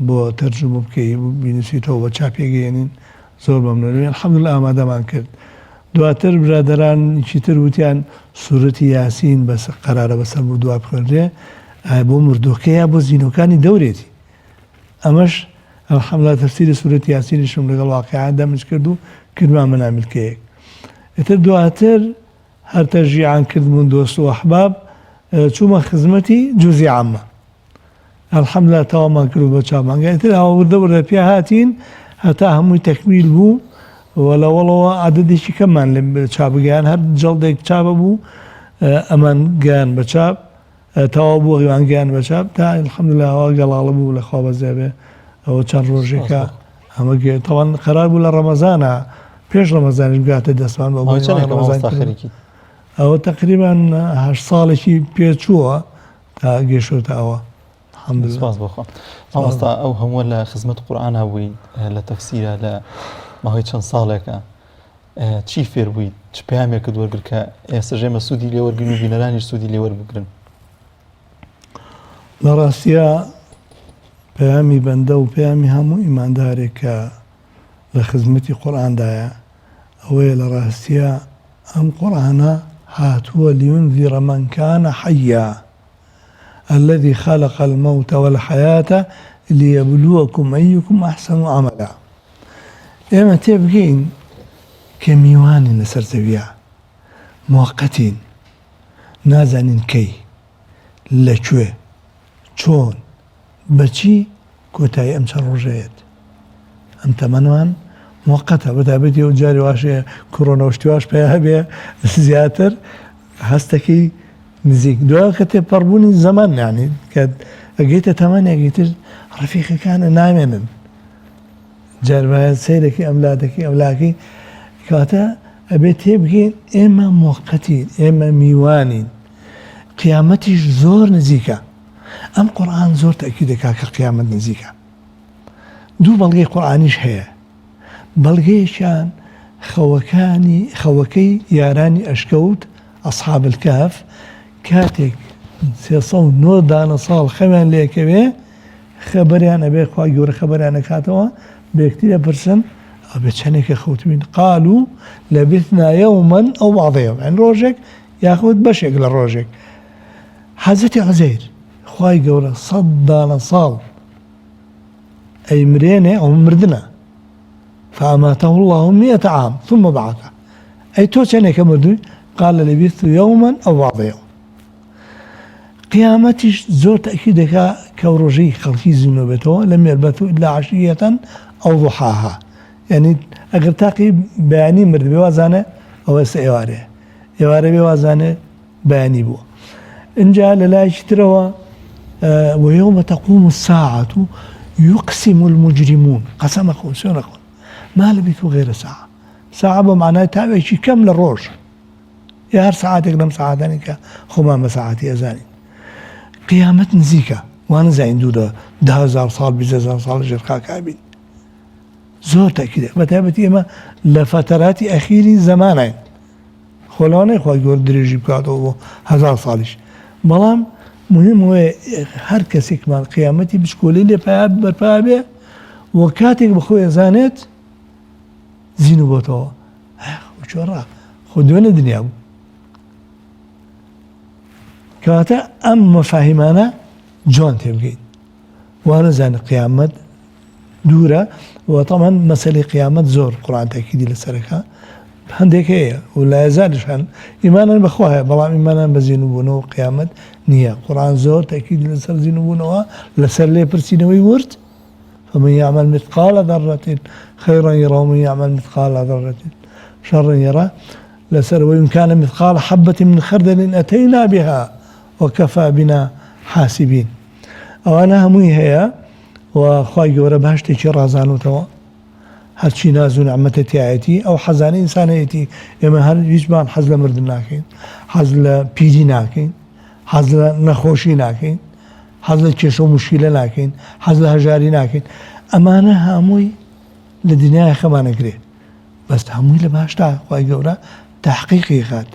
بۆ تەرجمە بکەی بینویسیتەوە بە چاپێگەێنین زۆر مەمنونی الحەمدوللا ئامادەمان کرد دواتر برادەرانیکی تر وتیان سوورەتی یاسین بەس قەرارە بەسەر بۆ دوا بخوێنرێ بۆ مردووەکەیە بۆ زیینەکانی دەورێتی ئەمەش الحمد تفسير سورة ياسين شم لقى الواقعات دمج كردو كرما من عمل كيك دواتر هر تشجيعا كرد من دوست وأحباب شوما خدمتي جزء عامة الحمد لله تماما كرو بتشابان قلت لها ورد فيها هاتين هتا هم تكميل بو ولا والله عدد شيء كمان لبتشابان هر جلد تشابه بو أمان جان بتشاب توابو غيان جان بتشاب تا الحمد لله قال الله بو لخواب الزبه أو كان روجيكا هم طبعا قرار بولا رمضان پیش رمضان جات دستمان ما رمضان أو تقريبا 8 سالشي بيچوه تا گيشو تاوا الحمد لله سپاس بخوا مامۆستا ئەو هەموو لە خزمەت قورئانە بووین لە تەفسیرە لە ماهەی چەند ساڵێکە چی فێر بوویت چ پەیامێکت وەرگرت کە ئێستا ژێمە سوودی لێ وەرگرن و بینەرانیش سوودی لێ وەربگرن لە ڕاستیە پەیامی بەندە و پەیامی هەموو ئیماندارێک کە لە خزمەتی قورئاندایە ئەوەیە لە ڕاستیە ئەم قورئانە هاتووە لينذر من كان حيا الذي خلق الموت والحياة ليبلوكم أيكم أحسن عملا إما تبقين كميوان لسر زەویە موقتين نازانين كي لەکوێ چۆن بەچی کۆتایی ئەم چەند ڕۆژەیەت ئەم تەمەنوان موقتە بەتابەتی ئەو جاری واشەیە کۆڕۆنە و شتیواش پێ هەبێ زیاتر هەستەکەی نزیک دوای کە تێپەڕبوونی زەمان یانی کە ئەگەیتە تەمەنێکیتر ڕەفیقەکانە نامێنن جاربایە سەیرێکی ئەملاتەکەی ئەولاکەی کاتە ئەبێت تێبگەین ئێمە موقتین ئێمە میوانین قیامەتیش زۆر نزیکە ئەم قورئان زۆر تەکید دەکات کە قیامەت نزیکە دوو بەڵگەی قورئانیش هەیە بەڵگەیەکیان خەوەکەی یارانی ئەشکەوت ئەصحاب الكهف کاتێک 309 دانە ساڵ خەویان لێکەوێ خەبەریان ئەبێ خوا گەورە خەبەریان ئەکاتەوە بە یەکتر ئەپرسن ئەبێ چەندێکە خەوتبین قالوا لبثنا يوما أو بعض يوم يعني ڕۆژێک یاخود بەشێک لە ڕۆژێک حەزەتی عوزەیر خوای گەورە 100 دانە ساڵ ئەیمرێنێ ئەو مردنە فأماته الله 100 عام ثم بعثه أي تۆ چەندێکە مردووی قال لبثت يوما أو بعض يوم قیامەتیش زۆر تەکید دەکات کە ڕۆژەی خەڵکی زیینۆ بێتەوە لەم يلبثوا إلا عشية أو ضحاها يعني ئەگەر تاقی بەیانی مرد بێ وازانە ئەوە ئێستا ئێوارەیە ئێوارە بێ وازانە بەیانی بووە اینجا لە لایەکی ترەوە ويوم تقوم الساعة يقسم المجرمون قسم أخون سيون أخون ما لبثوا غير ساعة ساعة بمعنى تابعشي كم للروج يا هر ساعاتك لم ساعتانك خمام ساعتي أزاني قيامة نزيكا وانا زين دودا 10,000 صال 20,000 صال جرقا كابين زۆر تاکیدە بەتایبەتی ئێمە لە فترات ئەخیری زمانین خۆڵانەی خۆی گەورە درێژی بکاتەوە بۆ 1000 ساڵیش بەڵام مهم وێ هەر کەسێکمان قیامەتی بچکۆلەی لێ بەرپا بێ و کاتێک بەخۆی ئەزانێت زین و بۆتەوە چۆڕا خۆ دوێنە دنیا بوو کەواتە ئەم مەفاهیمانە جوان تێبگەین وانەزانێت قیامەت دوورە وطبعا مسألة قيامة زور قرآن تأكيدي لسركها هنديك هي ولا يزالش عن إيمانا بخواها بلام إيمانا بزينوبونه قيامة نية قرآن زور تأكيدي لسر زينوبونه لسر لي برسينوي ورد فمن يعمل مثقال ذرة خيرا يرى ومن يعمل مثقال ذرة شرا يرى لسر وإن كان مثقال حبة من خردل أتينا بها وكفى بنا حاسبين أو أنا همي هي وخواهی گەورە باشتێکی ڕازانوتەوە هەرچی ناز و نعمەتە تایەتی ئەو حەزانە ئینسانەتی ئێمە هەر هیچمان حەز لە مردن ناکەین حەز لە پیری ناکەین حەز لە نەخۆشی ناکەین حەز لە کێشە و موشکیلە ناکەین حەز لە هەژاری ناکەین ئەمانە هەمووی لە دنیای خەمانەگرێ بەس هەمووی لە باشتا خواهی گەورە تحقیقی خات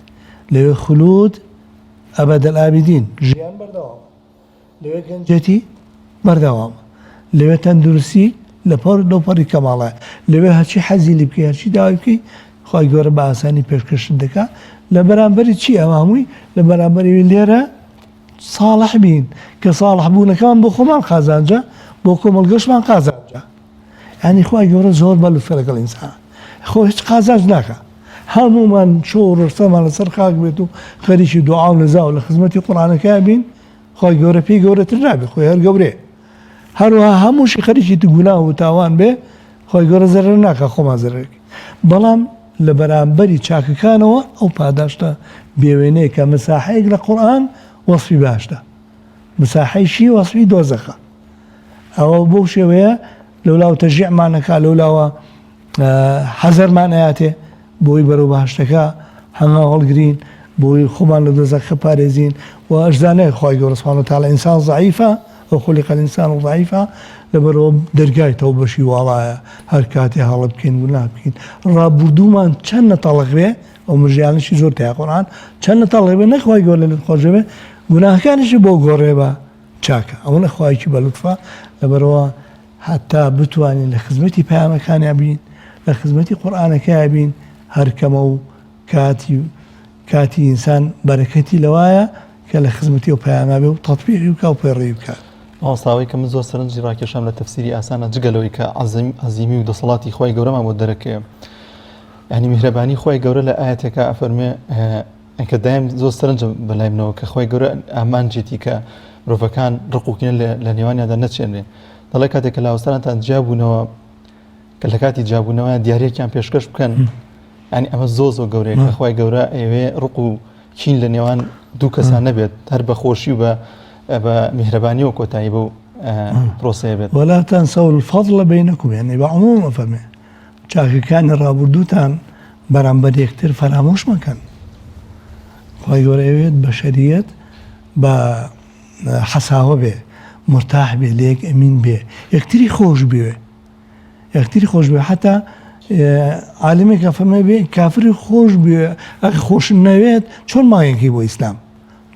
لەوێ خولود ئەبەدە الئابیدین ژیان بەردەوام لەوێ گەنجەتی بەردەوام لەوێ تەندروستی لەو پەڕی کەماڵە لەوێ هەرچی حەزی لێ بکەی هەرچی داوای بکەی خۆی گەورە بە ئاسانی پێشکەشت دەکات لە بەرامبەری چی ئەمە هەمووی لە بەرامبەری لێرە ساڵح بین کە ساڵح بوونەکەمان بۆ خۆمان قازانجا بۆ کۆمەڵگەشمان قازانجا يعني خواهی گەورە زۆر بەلوتفە لەگەڵ ئینسان خۆ هیچ قازانج ناکە هەمومان چۆ ڕۆژتەمان لەسەر خاک بێت و خەریکی دوعا و نەزا و لە خزمەتی قورئانەکە بین خواهی گەورە پێی گەورەتر نابێت خۆی هەر گەورەیە هەروەها هەمووشی خەریکی گوناه و تاوان بێ خۆی گەورە زەرەر ناکە خۆمان زەرەرەکەین بەڵام لە بەرامبەری چاکەکانەوە ئەو پاداشتە بێوێنەیە کە مەساحەیەک لە قورئان وەسفی باشتە مساحەیشی وەسفی دۆزەخە ئەوە بۆ شێوەیە لەولاو تەشجیعمانەکە لەولاوە حەزەرمان ئەیاتێ بۆی بەرەو باشتەکە هەنگا هەڵگرین بۆی خۆمان لە دۆزەخە پارێزین و ئەشزانەیە خۆی گەورە سوبحانەهو وتەعالا ئینسان ضعیفە ئەو خولق الإنسان ضعیفە لەبەرەوە دەرگای تەوبەشی واڵایە هەر کاتێ هەڵە بکەین و نابکەین ڕابردوومان چەند نەتەڵق بێ ئەو مژیانشی زۆر تیا قورئان چەند نەتەڵق بێ نەخوای گەورە لێت خۆش بێ گوناهەکانیشی بۆ گۆڕێ بە چاکە ئەوە نەخوایکی بەلوتفە لەبەرەوە حتا بتوانین لە خزمەتی پەیامەکانیا بین لە خزمەتی قورئانەکەیە بین هەر کەمە و کاتی ئینسان بەرەکەتی لەوایە کە لە خزمەتی و پەیامە بێ و تەطبیقی بکە و پەیڕەوی بکات ئاستاوی کە من زۆر سەرنجی ڕاکێشام لە تەفسیری ئاسانە جگەلەوەی کە عەزیمی و دەسەڵاتی خۆی گەورەمان بۆ دەرەکەوێ یعنی میهرەبانی خۆی گەورە لە ئاەتێکە ئەفەرمێ کە دایم زۆر سەرنجم بەلای منەوە کە خۆی گەورە ئامانجێتی کە مرۆڤەکان ڕقوکینە لە نێوانیاندا نەچێنێ دەڵێ کاتێک کە لە هاوسەرانتان جیابوونەوە کە لە کاتی جیابوونەوە دیارێکیان پێشکەش بکەن ینی ئەمە زۆر گەورەیە کە خۆی گەورە ئەوێ ڕق و کین لە نێوان دوو کەسان نەبێت هەر بە خۆشی و بە میهرەبانی و کۆتایی بەو پرۆسەیە بێت ولا تنسوا الفضل بينكم يعني بعموم فهمه چاکەکانی ڕابردووتان بەرامبەر یەکتر فەرامۆش مەکەن خۆی گەورە ئەوێت بە شەریەت بە حەساوە بێ مرتاح بێ لە یەک ئەمین بێ یەکتری خۆش بێ یەکتری خۆش بێ حتا عالمێکە فەرمێ بێ کافری خۆش بێ ئەگە خۆش نەوێت چۆن ماوەیەکی بۆ ئیسلام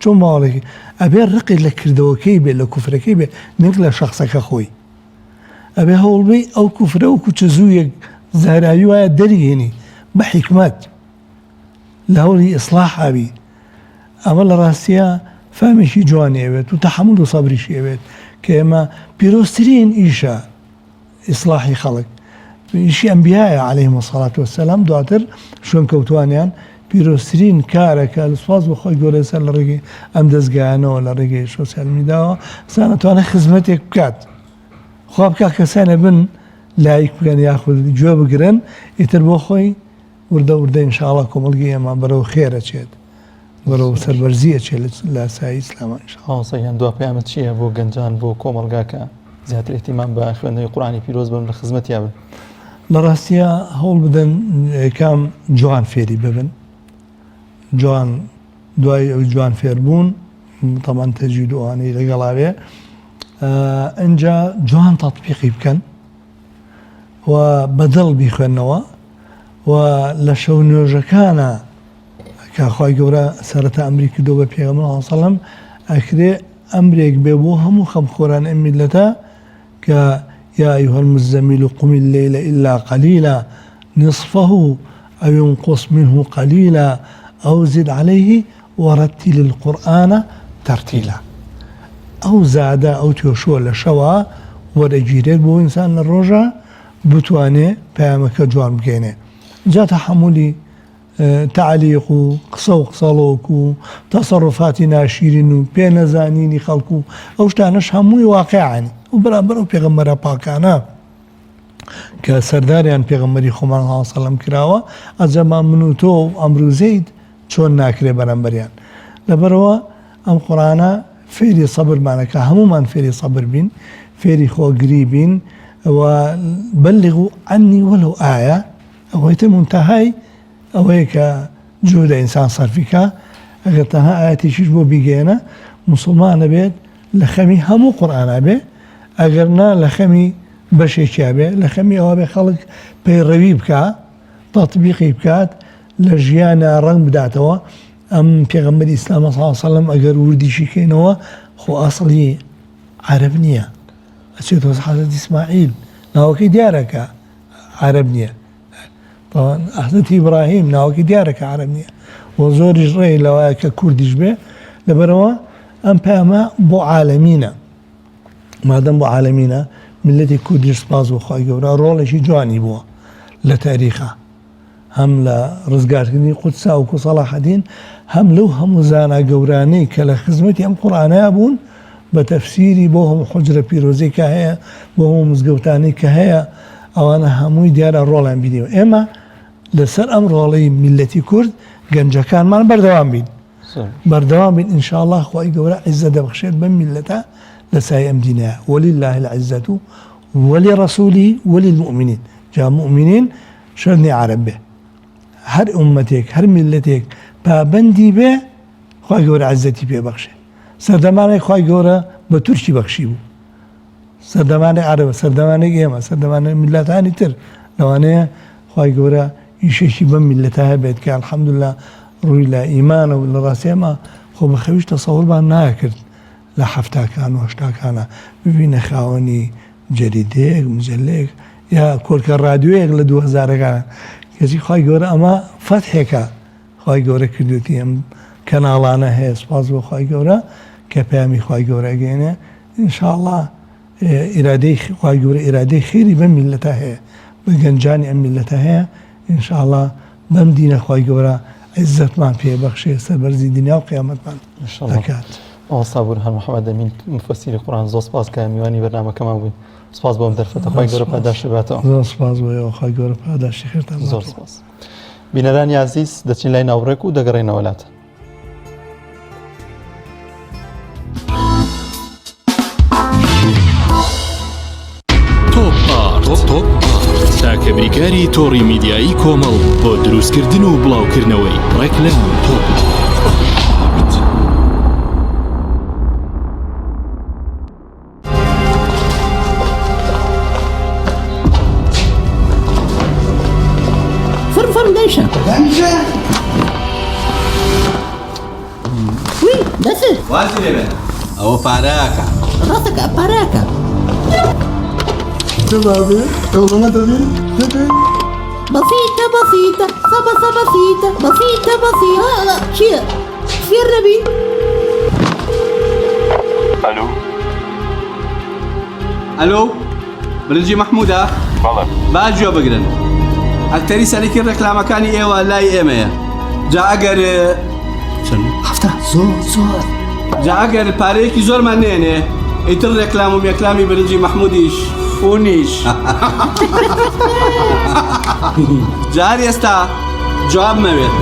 چۆن ماوەڵێکی ئەبێ ڕقی لە کردەوەکەی بێ لە کوفرەکەی بێ نەک لە شەخسەکە خۆی ئەبێ هەوڵبەی ئەو کوفرە و کوچە زوویەک زاراوی وایە دەریهێنی بە حیکمەت لە هەوڵی ئیسلاح ئاوی ئەمە لە ڕاستیە فامێکی جوانێوێت و تەحەموڵ و سەبریشی ئەوێت کە ئێمە پیرۆستترین ئیشە ئیسلاحی خەڵک ئیشی ئەنبیایە عەلەیهیمو السەڵاتو وەسسەلام دواتر شوێن کەوتوانیان پیرۆستترین کارەکە لە سوپاس بە خۆی گەورەی سەر لە ڕێگەی ئەم دەستگایانەوە لە ڕێگەی سۆسیال میدیاوە ئینسان ئەتوانێت خزمەتێک بکات خوا بکا کەسانە بن لایک بکەن یاخود گوێ بگرن ئیتر بۆ خۆی وردە ئینشاءڵڵا کۆمەڵگەی ئێمە بەرەو خێرە چێت بەرەو سەربەرزیە چێت لە ئاسایی ئیسلاما ئینشاءڵڵا سەیان دوا پەیامەت چییە بۆ گەنجان بۆ کۆمەڵگاکە زیاتر ئیحتیمام بە خوێندنەوەی قورئانی پیرۆز بن لە خزمەتیا بن لە ڕاستیە هەوڵ بدەن کام جوان فێری ببن جوان دوای ئەو جوان فێربوون تەمان تەجوید و ئەوانەی لەگەڵاوێ ئەنجا جوان تەطبیقی بکەن و بەدڵ بیخوێنەوە و لە شەو نوێژەکانە کە خۆی گەورە سەرەتا ئەمری کردو بە پێغەمبەر صلی الله علیه و سلم ئەکرێ ئەمرێک بێ بۆ هەموو خەمخۆران ئەم میلەتە کە يا أيها المزمل قم الليل إلا قليلا نصفه أو ينقص منه قليلا أو زد عليه ورتل القرآن ترتيلا أو زاد أو تيوشو لشوا ورجيريت بو إنسان الرجا بتواني بيامك جوان بكيني جا تحملي تعليق قصة وقصالوك تصرفات ناشرين بين زانيني خلقو أو شتانش هموي واقعاني وبرابر و پێغەمبەرە پاکانە کە سەرداریان پێغەمبەری خۆمان صلی الله علیه و سلم کراوە ئەجەما من و تۆ و ئەمرو زەید چۆن ناکرێ بەرامبەریان لەبەرەوە ئەم قورئانە فێری سەبرمانەکە هەمومان فێری سەبر بین فێری خۆگری بین و بەلغوا عنی وەلەو ئایە ئەوەی تە منتەهای ئەوەیە کە جوودە ئینسان سەرفیکە ئەگەر تەنها ئایەتێکیش بۆ بیگەێنە موسڵمانە بێت لە خەمی هەموو قورئانە بێ ئەگەر نا لە خەمی بەشێکیا بێ لە خەمی ئەوە بێ خەڵک پەیڕەوی بکە تەطبیقی بکات لە ژیانە ڕەنگ بداتەوە ئەم پێغەمبەری ئیسلام صلی الله علیه و سلم ئەگەر وردیشی کەینەوە خۆ ئەسڵی عەرەب نییە ئەچێتەوە حەزرەتی ئیسماعیل ناوەکەی دیارەکە عەرەب نییە حەزرەتی ئیبراهیم ناوەکەی دیارەکە عەرەب نییە و زۆریش ڕێی لەوایە کە کوردیش بێ لەبەرەوە ئەم پەیامە بۆ عالەمینە مادەم بۆ عالەمینە ملەتی کوردی سپاس بۆ خی گەورە ڕۆڵێکی جوانی بووە لە تاریخە هەم لە ڕزگارکردنی قودسا و سەلاحەدین هەم لەو هەموو زانا گەورانەی کە لە خزمەتی ئەم قورئانە بوون بە تەفسیری بۆ هەموو حوجرە پیرۆزەی کە هەیە بۆ هەموو مزگەوتانەی کە هەیە ئەوانە هەمووی دیارە ڕۆڵیان بینیوە ئێمە لەسەر ئەم ڕۆڵەی میلەتی کورد گەنجەکانمان بەردەوام بین ئینشاءالله خی گەورە عیزە دەبخشێت بەم میلەتە لە سای ئەم دینەیە ولله العزة ولرسوله وللمؤمنين جا مؤمنين شرني عرب به هر أمتك هر ملتك پابندی بێ خی گەورە عزەتی پێ بەخشێ سەردەمانێک خی گەورە بە تورکی بەخشی بوو سەردەمانێک عربە سەردەمانێک ئێمە سەردەمانێک میلەتانی تر لەوانەیە خی گەورە ئیشێکی بەم میلەتە هەبێت کە الحەمدولله ڕووی لە ئیمانە و لە ڕاستێمە خۆ بە خەویش تەسەوڕمان ناکرد لە حەفتاکان و هەشتاکانە ببینە خاوەنی جەریدەیەک مجەلەیەک یا کۆرکە ڕادیۆیەک لە 2000ەکان کەسی خی گەورە ئەمە فەتحێکە خی گەورە کردوێتی ئەم کەناڵانە هەیە سپاس بۆ خی گەورە کە پەیامی خی گەورە گەێنێ ئینشاءڵڵا ئیرادەی خی گەورە ئیرادەی خێری بەم میلەتە هەیە بە گەنجانی ئەم میلەتە هەیە ئینشاءڵڵا بەم دینە خی گەورە عیزەتمان پێبەخشێ سەربەرزی دنیا و قیامەتمان دەکات. ئەوستا بورهان محەممەد ئەمین مفەسیری قورئان زۆر سپاس کە میوانی بەرنامەکەمان بووین سپاس بۆم دەرفەتە خی گەورە پاداشی باتەوە زۆر سپاس بۆیەوە خی گەورە پاداشی خێرتان زۆر سپاس. بینەرانی عزیز دەچین لای ناوڕێک و دەگەڕێنەوە وڵاتە. تۆپ تاکە بریکاری تۆڕی میدیایی کۆمەڵ بۆ دروستکردن و بڵاوکردنەوەی ڕێکلام تۆپ. وازی لێ بێنە ئەوە پارەکە ڕاستەکە پارەکە بسيطة بسيطة صبصة بسيطة بسيطة بسيطة لا شيء فير نبي ئەلۆ برنجی مححموودە باجوە بگرن ئەکتەری سەرکی ڕێکلامەکانی ئێوە لای ئێمەیە جا ئەگەر هەفتە زۆر جا ئەگەر پارەیەکی زۆرمان نێنێ ئیتر ڕێکلام و مێکلامی برنجی مححمودیش ئونیش جار ئێستا جواب مەوێت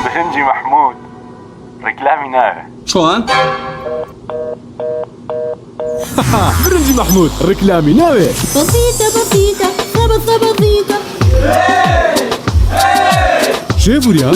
برنجی مححمود ڕێکلامی ناوێ چۆن؟ برنجی مححمود ڕێکلامی ناوێ بسيطة بسيطة صبصة بسيطة شێ بوریا؟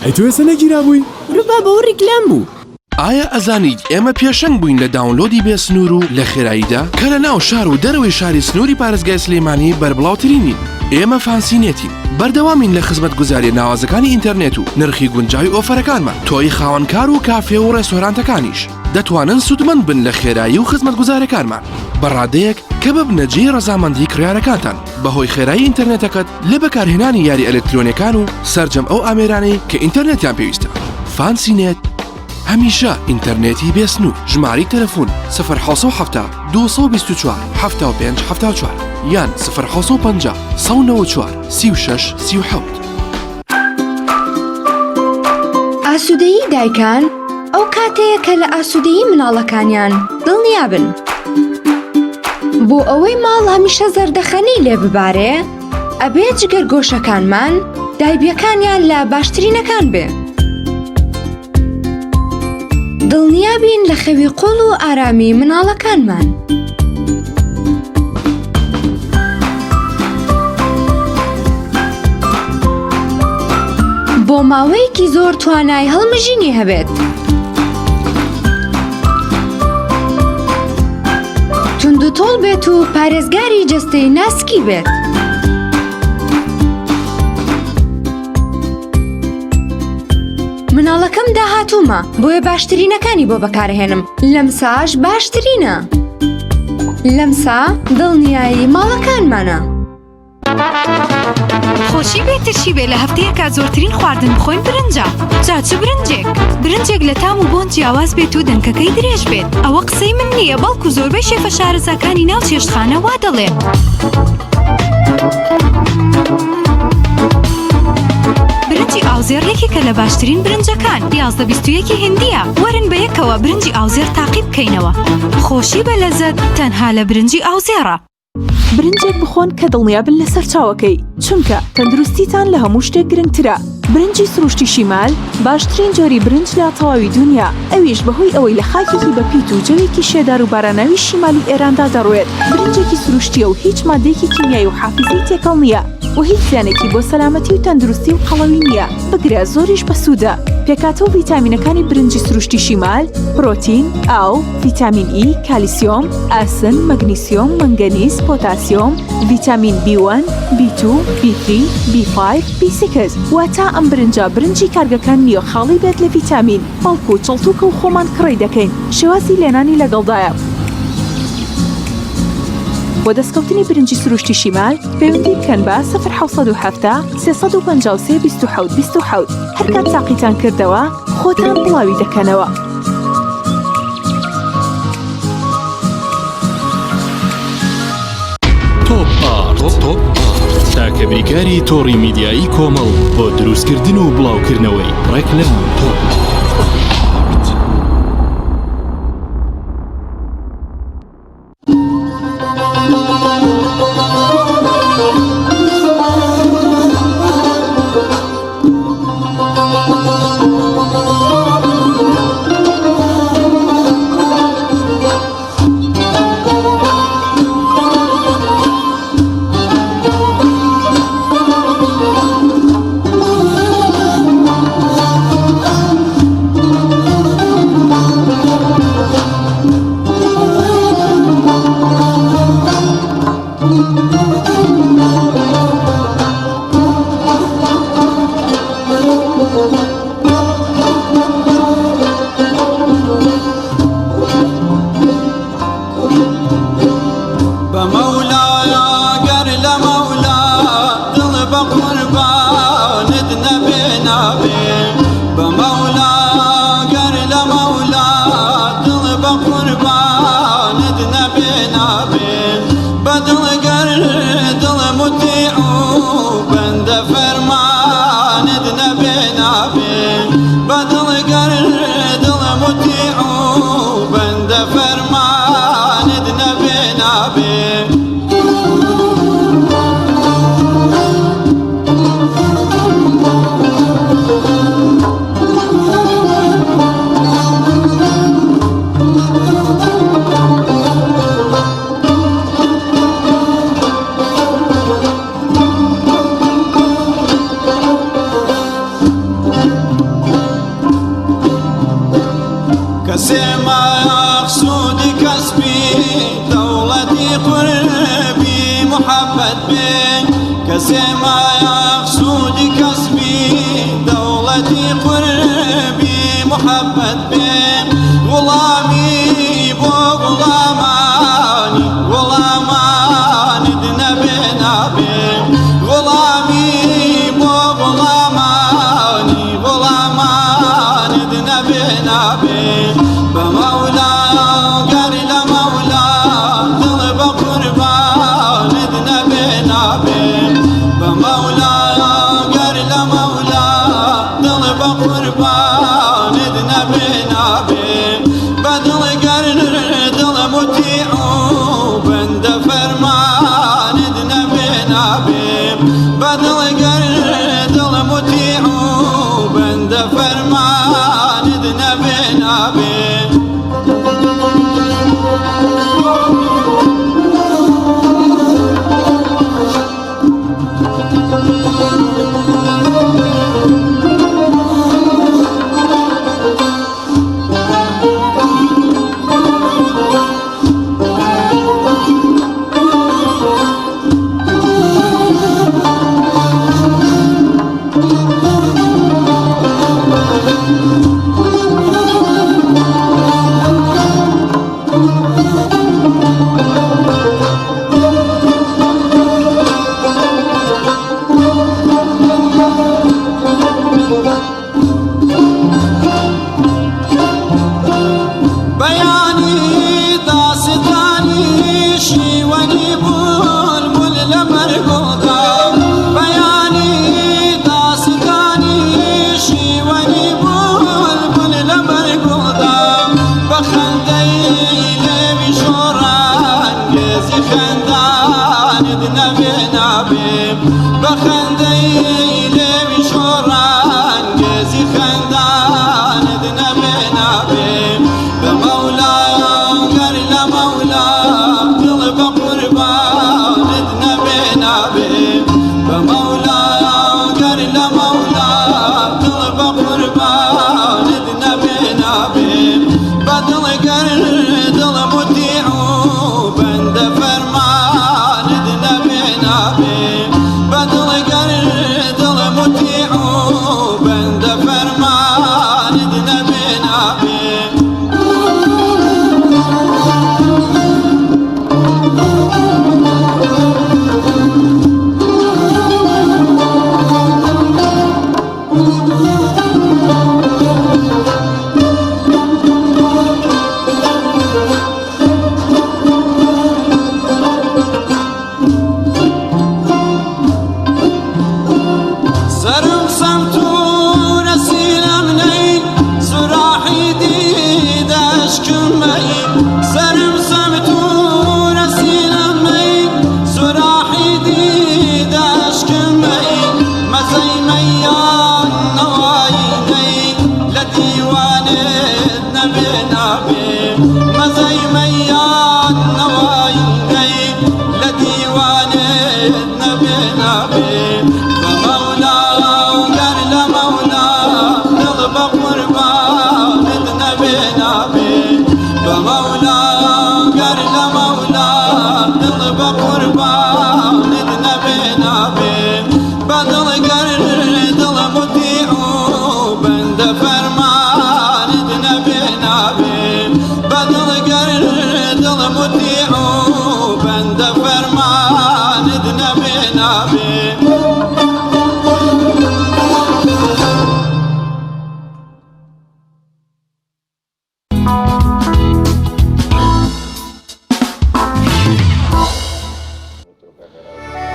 ئەی تۆ ێستا نەگیرا بووی؟ ڕووبا بەوە ڕێکلام بوو ئایا ئەزانیت ئێمە پێشەنگ بووین لە داونلۆدی بێ سنوور و لە خێراییدا کە لە ناو شار و دەرەوەی شاری سنووری پارێزگای سلێمانی بەربڵاوترینین ئێمە فانسینێتین بەردەوامین لە خزمەت گوزاری ناوازەکانی ئینتەرنێت و نرخی گونجاوی ئۆفەرەکانمان تۆی خاوەنکار و کافێ و ڕێستۆرانتەکانیش دەتوانن سوودمەند بن لە خێرایی و خزمەت گوزارەکانمان بەڕادەیەک کە ببنەجێ ڕەزامەندی کڕیارەکانتان بەهۆی خێرایی ئینتەرنێتەکەت لە بەکارهێنانی یاری ئەلکترۆنیەکان و سەرجەم ئەو ئامێرانەی کە ئینتەرنێتیان پێویستە فانسینێت هەمیشە ئینتەرنێتی بێسنوور ژماری تەلەفۆن 070 224 75 74 یان 050 194 36 37. ئاسوودەیی دایکان ئەو کاتەیە کە لە ئاسوودەیی مناڵەکانیان دڵنیابن بۆ ئەوەی ماڵ هەمیشە زەردەخەنەی لێ ببارێ ئەبێ جگەر گۆشەکانمان دایبیەکانیان لە باشترینەکان بێ دڵنیابین لە خەوی قوڵ و ئارامی مناڵەکانمان بۆ ماوەیەکی زۆر توانای هەڵمژینی هەبێت تونند و تۆڵ بێت و پارێزگاری جەستەی ناسکی بێت مناڵەکەم داهاتوومە بۆیە باشترینەکانی بۆ بەکارهێنم لەمساش باشترینە لەمسا دڵنیایی ماڵەکانمانە خۆشی بێترشی بێ لە هەفتەیەکە زۆرترین خواردن بخۆین برنجە. جا چ برنجێک لە تام و بۆن جیاواز بێت و دەنکەکەی درێژ بێت. ئەوە قسەی من نییە، بەڵکو زۆربەی شێفە شارەزاکانی ناو چێشتخانە وا دەڵێن. برنجی ئاوزێڕێکی کە لە باشترین برنجەکان 1121 هندیە. وەرن بە یەکەوە برنجی ئاوزێر تاقی بکەینەوە. خۆشی بە لەزەت تەنها لە برنجی ئاوزێڕە. برنجێک بخۆن کە دڵنیابن لەسەر چاوەکەی، چونکە تەندروستیتان لە هەموو شتێک گرنگترە. برنجی سروشتی شیمال باشترین جۆری برنج لە تەواوی دنیا، ئەویش بەهۆی ئەوەی لە خاکێکی بەپیت و جەوێکی شێدار و باراناوی شیمالی ئێراندا دەڕوێت. برنجێکی سروشتیە و هیچ مادەیەکی کیمیایی و حافزەی تێکەڵ نییە و هیچ زیانێکی بۆ سەلامەتی و تەندروستی و قەڵەوی نییە. بگرە زۆریش بەسوودە. پێکاتەوە ڤیتامینەکانی برنجی سروشتی شیمال: پرۆتین، ئاو، ڤیتامین ئی، کالیسیۆم، ئاسن، مەگنیسیۆم، مەنگەنیز، پۆتاسیۆم، ڤیتامین B1، B2، B3، B5، B6. واتە ئەم برنجی کارگەکان نییە خاڵی بێت لە ڤیتامین، بەڵکو چڵتوکە و خۆمان کڕی دەکەین. شێوازی لێنانی لەگەڵدایە. بۆ دەستکەوتنی برنجی سروشتی شیمال پەیوەندی بکەن بە 070 353 27 27. هەر کات تاقیتان کردەوە خۆتان بڵاوی دەکەنەوە. تۆپ ئارت تاکە بریکاری تۆڕی میدیایی کۆمەڵ بۆ دروستکردن و بڵاوکردنەوەی ڕێکلام تۆپ.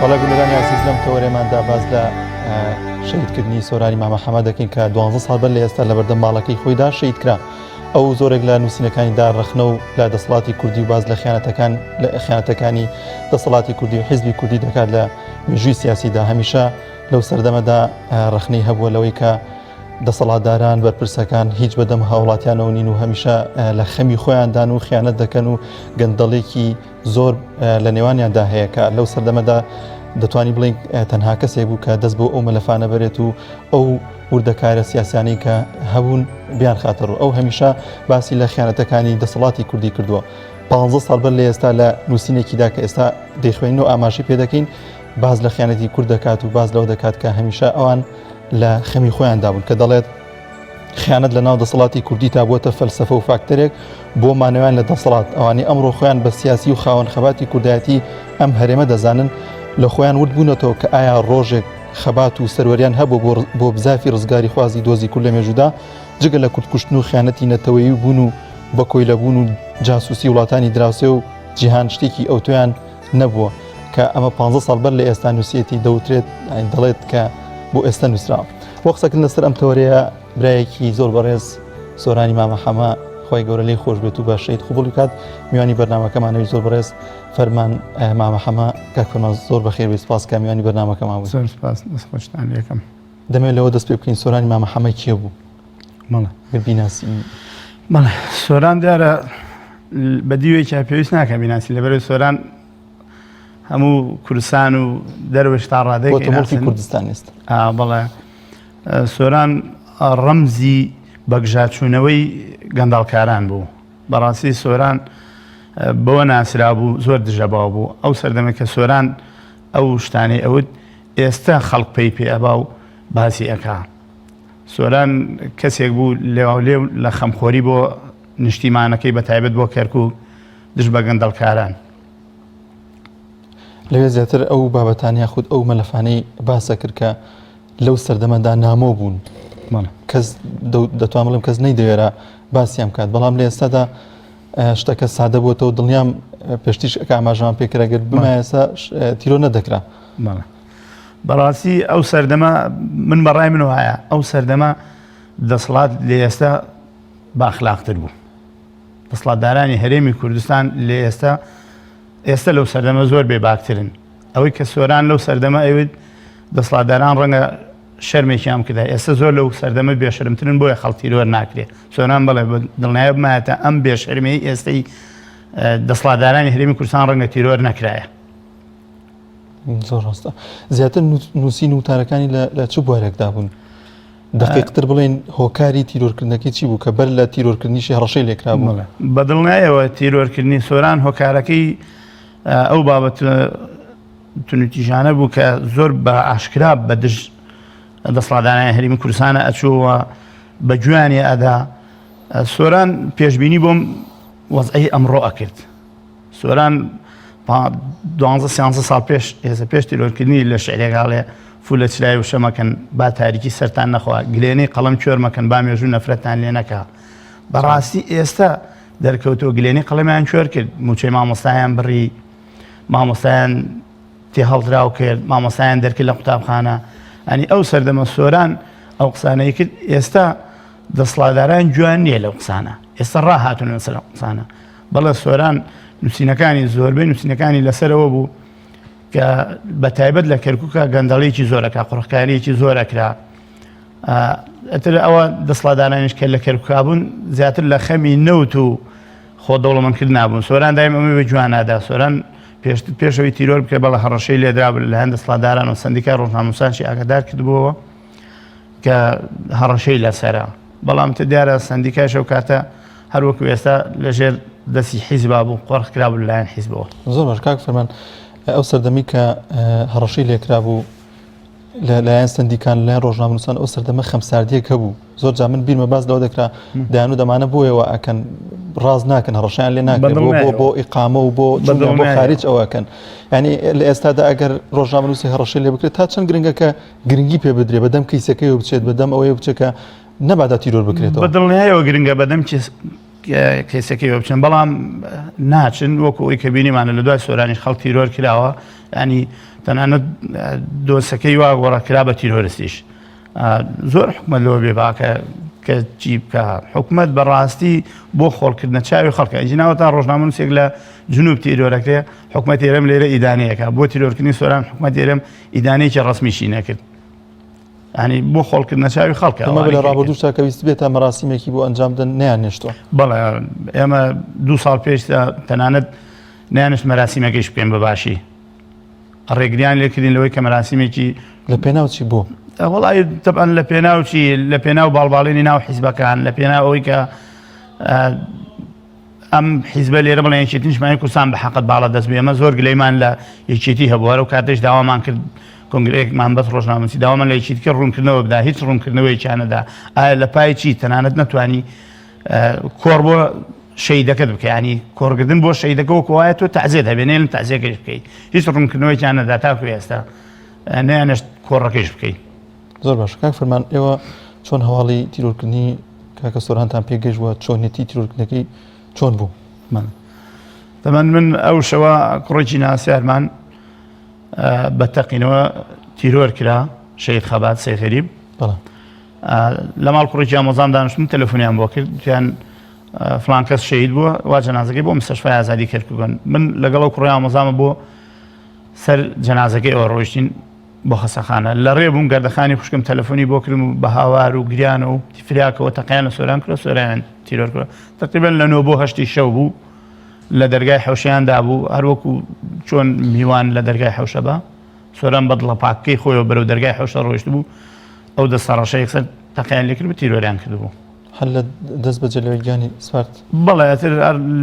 وەڵا بینەرانی عزیز لەم تەوەرێماندا باز لە شەهیدکردنی سۆرانی مامە حەمە دەکەین کە 12 ساڵ بەر لە ئێستا لە بەردەم ماڵەکەی خۆیدا شەهید کرا. ئەو زۆرێک لە نووسینەکانیدا ڕخنە و لە دەسەڵاتی کوردی و باز لە خیانەتەکانی دەسەڵاتی کوردی و حیزبی کوردی دەکات لە مێژووی سیاسیدا هەمیشە لەو سەردەمەدا ڕخنەی هەبووە لەوەی کە دەسەڵاتداران بەرپرسەکان هیچ بەدەم هاوڵاتیانەوە نین و هەمیشە لە خەمی خۆیاندان و خیانەت دەکەن و گەندەڵێکی زۆر لە نێوانیاندا هەیە کە لەو سەردەمەدا دەتوانی بڵین تەنها کەسێک بوو کە دەست بۆ ئەو مەلەفانە بەرێت و ئەو وردەکارە سیاسیانی کە هەبوون بیان خاتەڕ و ئەو هەمیشە باسی لە خیانەتەکانی دەسەڵاتی کوردی کردووە. 15 ساڵ بەر لە ئێستا لە نووسینێکیدا کە ئێستا دەیخوێنین و ئاماژی پێ دەکەین باز لە خیانەتی کورد دەکات و باز لەو دەکات کە هەمیشە ئەوان لە خەمی خۆیاندا بوون کە دەڵێت خیانەت لە ناو دەسەڵاتی کوردی تا بووەتە فەلسەفە و فاکتەرێک بۆ مانەوەیان لە دەسەڵات ئەوانی ئەمڕۆ خۆیان بە سیاسی و خاوەن خەباتی کوردایەتی ئەم هەرێمە دەزانن لە خۆیان ورد بوونەتەوە کە ئایا ڕۆژێک خەبات و سەروەریان هەبوو بۆ بزافی ڕزگاری خوازی دۆزی کورد لە مێژوودا جگە لە کوردکوشتن و خیانەتی نەتەوەیی بوون و بە کۆی لەبوون و جاسوسی وڵاتانی دراوسێ و جیهان شتێکی ئەو تویان نەبووە کە ئەمە 15 ساڵ بەر لە ئێستا نووسێتی دەوترێت دەڵێت کە بۆ ئێستا نووسراوە. وە قسەکردن لەسەر ئەم تەوەرەیە برایەکی زۆر بەڕێز سۆرانی مامە حەمە خۆی گەورە لێی خۆش بێت و بە شەید قبوڵی کات میوانی بەرنامەکەمانەوەی زۆر بەڕێز فەرمان مامە حەمە کاک فەرمان زۆر بەخێر بێت سپاس کە میوانی بەرنامەکەمان بوو. زۆر سپاس دەستخۆشتان لێکم. دەمێت لەوە دەست پێ بکەین سۆرانی مامە حەمە کێ بوو؟ مەڵێ بیناسی مەڵێ سۆران دیارە بە دیوێکی پێویست ناکە بیناسی لەبەرەوەی سۆران هەموو کوردستان و دەروێش تا ڕادەیەکی کوردستان است. بەڵێ سۆران ڕەمزی بەگژاچوونەوەی گەنداڵکاران بوو. بەڕاستی سۆران بەوە ناسرا بوو زۆر دژەباو بوو. ئەو سەردەمە کە سۆران ئەو شتانەی ئەوت ئێستا خەڵک پێی پێئەبا و باسی ئەکا. سۆران کەسێک بوو لێواولێ لە خەمخۆری بۆ نیشتیمانەکەی بە تایبەت بۆ کەرکوو دژ بە گەندەڵکاران. لەوێ زیاتر ئەو بابەتانی خودت ئەو مەلەفانەی باسە کرد کە لەو سەردەمەدا نامۆ بوون کەس دەتوان بڵێم کەس نەیدەوێرە باسییان کات بەڵام لە ئێستادا شتەکە سادە بووەوە دڵنیام پێشتیش ئاماژان پێکراگەر بمایەسا تیرۆ نەدەکرا. بەڕاستی ئەو سەردەمە من بەڕای من وایە ئەو سەردەمە دەسەڵات لە ئێستا باخلاقتر بوو. دەسەڵاتدارانی هەرێمی کوردستان لە ئێستا لەو سەردەمە زۆر بێباکترن. ئەوەی کە سۆران لەو سەردەمە ئەوێت دەسەڵاتداران ڕەنگە شەرمێکیان کردە ئێستا زۆر لەو سەردەمە بێشەرمترن بۆیە خەڵتیرۆر ناکرێت. سۆران بەڵێ دڵنیای بمایەتە ئەم بێشەرمەی ئێستای دەسەڵاتدارانی هەرێمی کوردستان ڕەنگە تیرۆر نەکرایە. زۆر ڕاستە. زیاتر نووسین و وتارەکانی لە چ بوارێکدا بوون؟ دقیقتر بڵێن هۆکاری تیرۆرکردنەکەی چی بوو کە بەر لە تیرۆرکردنیشی هەڕەشەی لێکرا بوو؟ بە دڵنیایەوە تیرۆرکردنی سۆران هۆکارەکەی ئەو بابەت تونوتیژانە بوو کە زۆر بە ئاشکرا بە دژ دەسەڵاتدارانی هەرێمی کوردستانە ئەچووە بە گوێیانی ئەدا. سۆران پێشبینی بۆم وەزعی ئەمڕۆ ئەکرد. سۆران 12 ساڵ پێش تیرۆرکردنی لە شعرێکاڵێ فول لە چلای و شەمەکەن با تاریکی سەرتان نەخوا گلێنەی قەڵەم کوێرمەکەن با مێژوو نەفرەتان لێ نەکا. بەڕاستی ئێستا دەرکەوتەوە گلێنەی قەڵەمیان کوێر کرد موچەی مامۆستایان بڕی مامۆستایان تێ هەڵدراو کرد مامۆستایان دەرکرد لە قوتابخانە. ئەنی ئەو سەردەمە سۆران ئەو قسانەی کرد ئێستا دەسەڵاتداران جوان نییە لەو قسانە ئێستا ڕاهاتون لەسەر قسانە. بەڵێ سۆران نووسینەکانی زۆربەی نووسینەکانی لەسەرەوە بوو کە بە تایبەت لە کەرکووکە گەندەڵێکی زۆرەکە قوڕخکاریەکی زۆرەکرا. ئەتر ئەوە دەسەڵاتدارانیش کە لە کەرکووکا بوون زیاتر لە خەمی نەوت و خۆ دەوڵەمەندکرد نابوون. سۆران دایم ئەمە بە جوانادا. سۆران پێشەوەی تیرۆر بکە بەڵە هەڕەشەی لێدرا لە هەند دەسەڵاتداران و سندیکای ڕۆژنامەنووسانشی ئاگادار کردبووەوە کە هەڕەشەی لەسەرە. بەڵام دیارە سندیکای شەو کاتە هەروەکو ئێستا لەژێر دەستی حیزبا بوو قۆڕخ کرابوو لەلایەن حیزبەوە. زۆر باش کاک فەرمان ئەو سەردەمی کە هەڕەشەی لێکرا بوو لەلایەن سندیکان لەلایەن ڕۆژنامەنووسان ئەو سەردەمە خەمساردیەک هەبوو. زۆر جا من بیرمە باز لەوە دەکرا دەیان و دەمانە بۆیەوە ئەکەن ڕاز ناکەن هەڕەشیان لێ ناکرێت بۆ ئیقامە و بۆ خارج ئەوەکەن. ینی لە ئێستادا ئەگەر ڕۆژنامەنووسی هەڕەشەی لێ بکرێت تا چەند گرنگە کە گرنگی پێ بدرێ بەدەم کەیسەکەیەوە بچێت بەدەم ئەوەیە بچێکە نەبادا تیرۆر بکرێتەوە. بەدڵنیایەوە گرنگە بەدەم کەیسەکەیەوە بچن بەڵام ناچن وەکو ئەوی کە بینیمانە لە دوای سۆرانی خەڵک تیرۆر کراوە. ینی تەنانەت دۆسەکەی وا گۆڕەکرا بە تیرۆریستیش زۆر حکومەت لەوە بێ باکە کە چی بکە حکومەت بەڕاستی بۆ خۆڵکردنە چاوی خەڵکە ئەجیناوەتان ڕۆژنامە نووسێک لە جنوب تیرۆرەکرێ حکومەت ئێرەم لێرە ئیدانەیەەکە بۆ تیرۆرکردنی سۆران حکومەت ئێرەم ئیدانەیەکی ڕسمیشی نەکرد ینی بۆ خۆڵکردنە چاوی خەڵکە لە ڕابردووشتا کە ویست بێتە مەراسیمێکی بۆ ئەنجامدن نیانێشتوە بەڵێ ئێمە 2 ساڵ پێش تەنانەت نیانشت مەراسیمەکەیش بکەین بەباشی ڕێگریان لێکردین لەوەی کە مەراسیمێکی لە پێناوچی بوو وڵی تەبەن لە پێناوچی لە پێناو باڵباڵێنی ناو حیزبەکان لە پێناو ئەوەی کە ئەم حیزبە لێرە بڵێن یەکێتیشمانی کوردستان بە حەقت باڵە دەست بێ ئەمە زۆر گلەیمان لە یەکێتی هەبووە و کاتێش داوامان کرد کۆنگرەیەکمان بەس ڕۆژنامەنووسی داوامان لە یەکێتیکە ڕوونکردنەوە بدا هیچ ڕوونکردنەوەی چانەدا ئایا لە پای چی تەنانەت نەتوانی کۆڕ بۆ شەیدەکەت بکە ینی کۆڕکردن بۆ شەیدەکەەوە کۆوایە تۆ تعزیێت هەبێنێن تازیەکەش بکەیت هیچ ڕوونکردنەوەی چانەدا تاکو ئێستا نیانشت کۆڕەکەش بکەیت زۆر باش کاک فەرمان ئێوە چۆن هەواڵی تیرۆرکردنی کاکە سۆرانتان پێگەیشتووە چۆنێتی تیرۆرکردنەکەی چۆن بوو تەمەن من ئەو شەوە کوڕێکی ناسیارمان بە تەقینەوە تیرۆر کرا شەید خەبات سەیخەریب لە ماڵ کوڕێکی ئامۆزام دانیشتم تەلەفۆنیان بۆ کرد تویان فلان کەس شەید بووە وا جەنازەکەی بۆ مستەشفای ئازادی کردکردن من لەگەڵ ئەو کوڕی ئامۆزامە بۆ سەر جەنازەکەی ئەوە ڕۆیشتین بۆ خەسەخانە لە ڕێ بووم گەردەخانی خوشکم تەلەفۆنی بۆ کردم و بە هاوار و گریانە و تیفراکەوە تەقیان لە سۆران کرد سۆرایان تیرۆر کرد تقریبا لە 9 بۆ 8 شەو بوو لە دەرگای حەوشیاندا بوو هەروەکو چۆن میوان لە دەرگای حەوشە بە سۆران بەدڵە پاکەی خۆیەوە بەرەو دەرگای حەوشە ڕۆیشت بوو ئەو دەستەڕەشە یەکسەر تەقیان لێ کرد بە تیرۆریان کرد بوو هەر لە دەست بە جەلەوەیگانی سپارت بەڵێ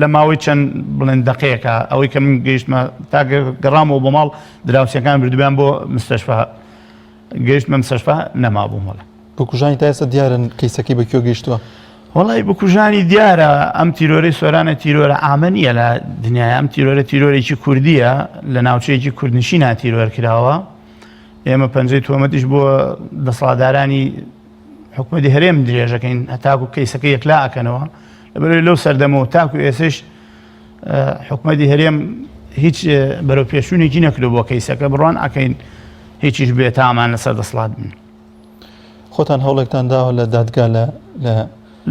لە ماوەی چەند بڵێن دقەیەکە ئەوەی کە من گەیشتمە تا گەڕامەوە بۆ ماڵ دراوسەکان بردویان بۆ مستەشفا گەیشتمە مستەشفا نەما بوو مەڵێ بکوژانی تا ئێستا دیارن کەیسەکەی بەکوێ گەیشتووە وڵی بکوژانی دیارە ئەم تیرۆری سۆرانە تیرۆرە ئامە نیە لە دنیای ئەم تیرۆرێکی کوردیە لە ناوچەیەکی کوردنشینا تیرۆر کراوە ئێمە پەنجەی تۆمەتیش بۆ دەسەڵاتدارانی حکومەتی هەرێم درێژەکەین هەتاکو کەیسەکە یەکلا ئەکەنەوە لەبەرەوەی لەو سەردەمەوە تاکو ئێسش حکومەتی هەرێم هیچ بەرەو پێشوونێکی نەکردو بۆ کەیسەکە بڕوان ئەکەین هیچیش بێت تامان لەسەر دەسەڵات بن خۆتان هەوڵێکتان داوە لە دادگا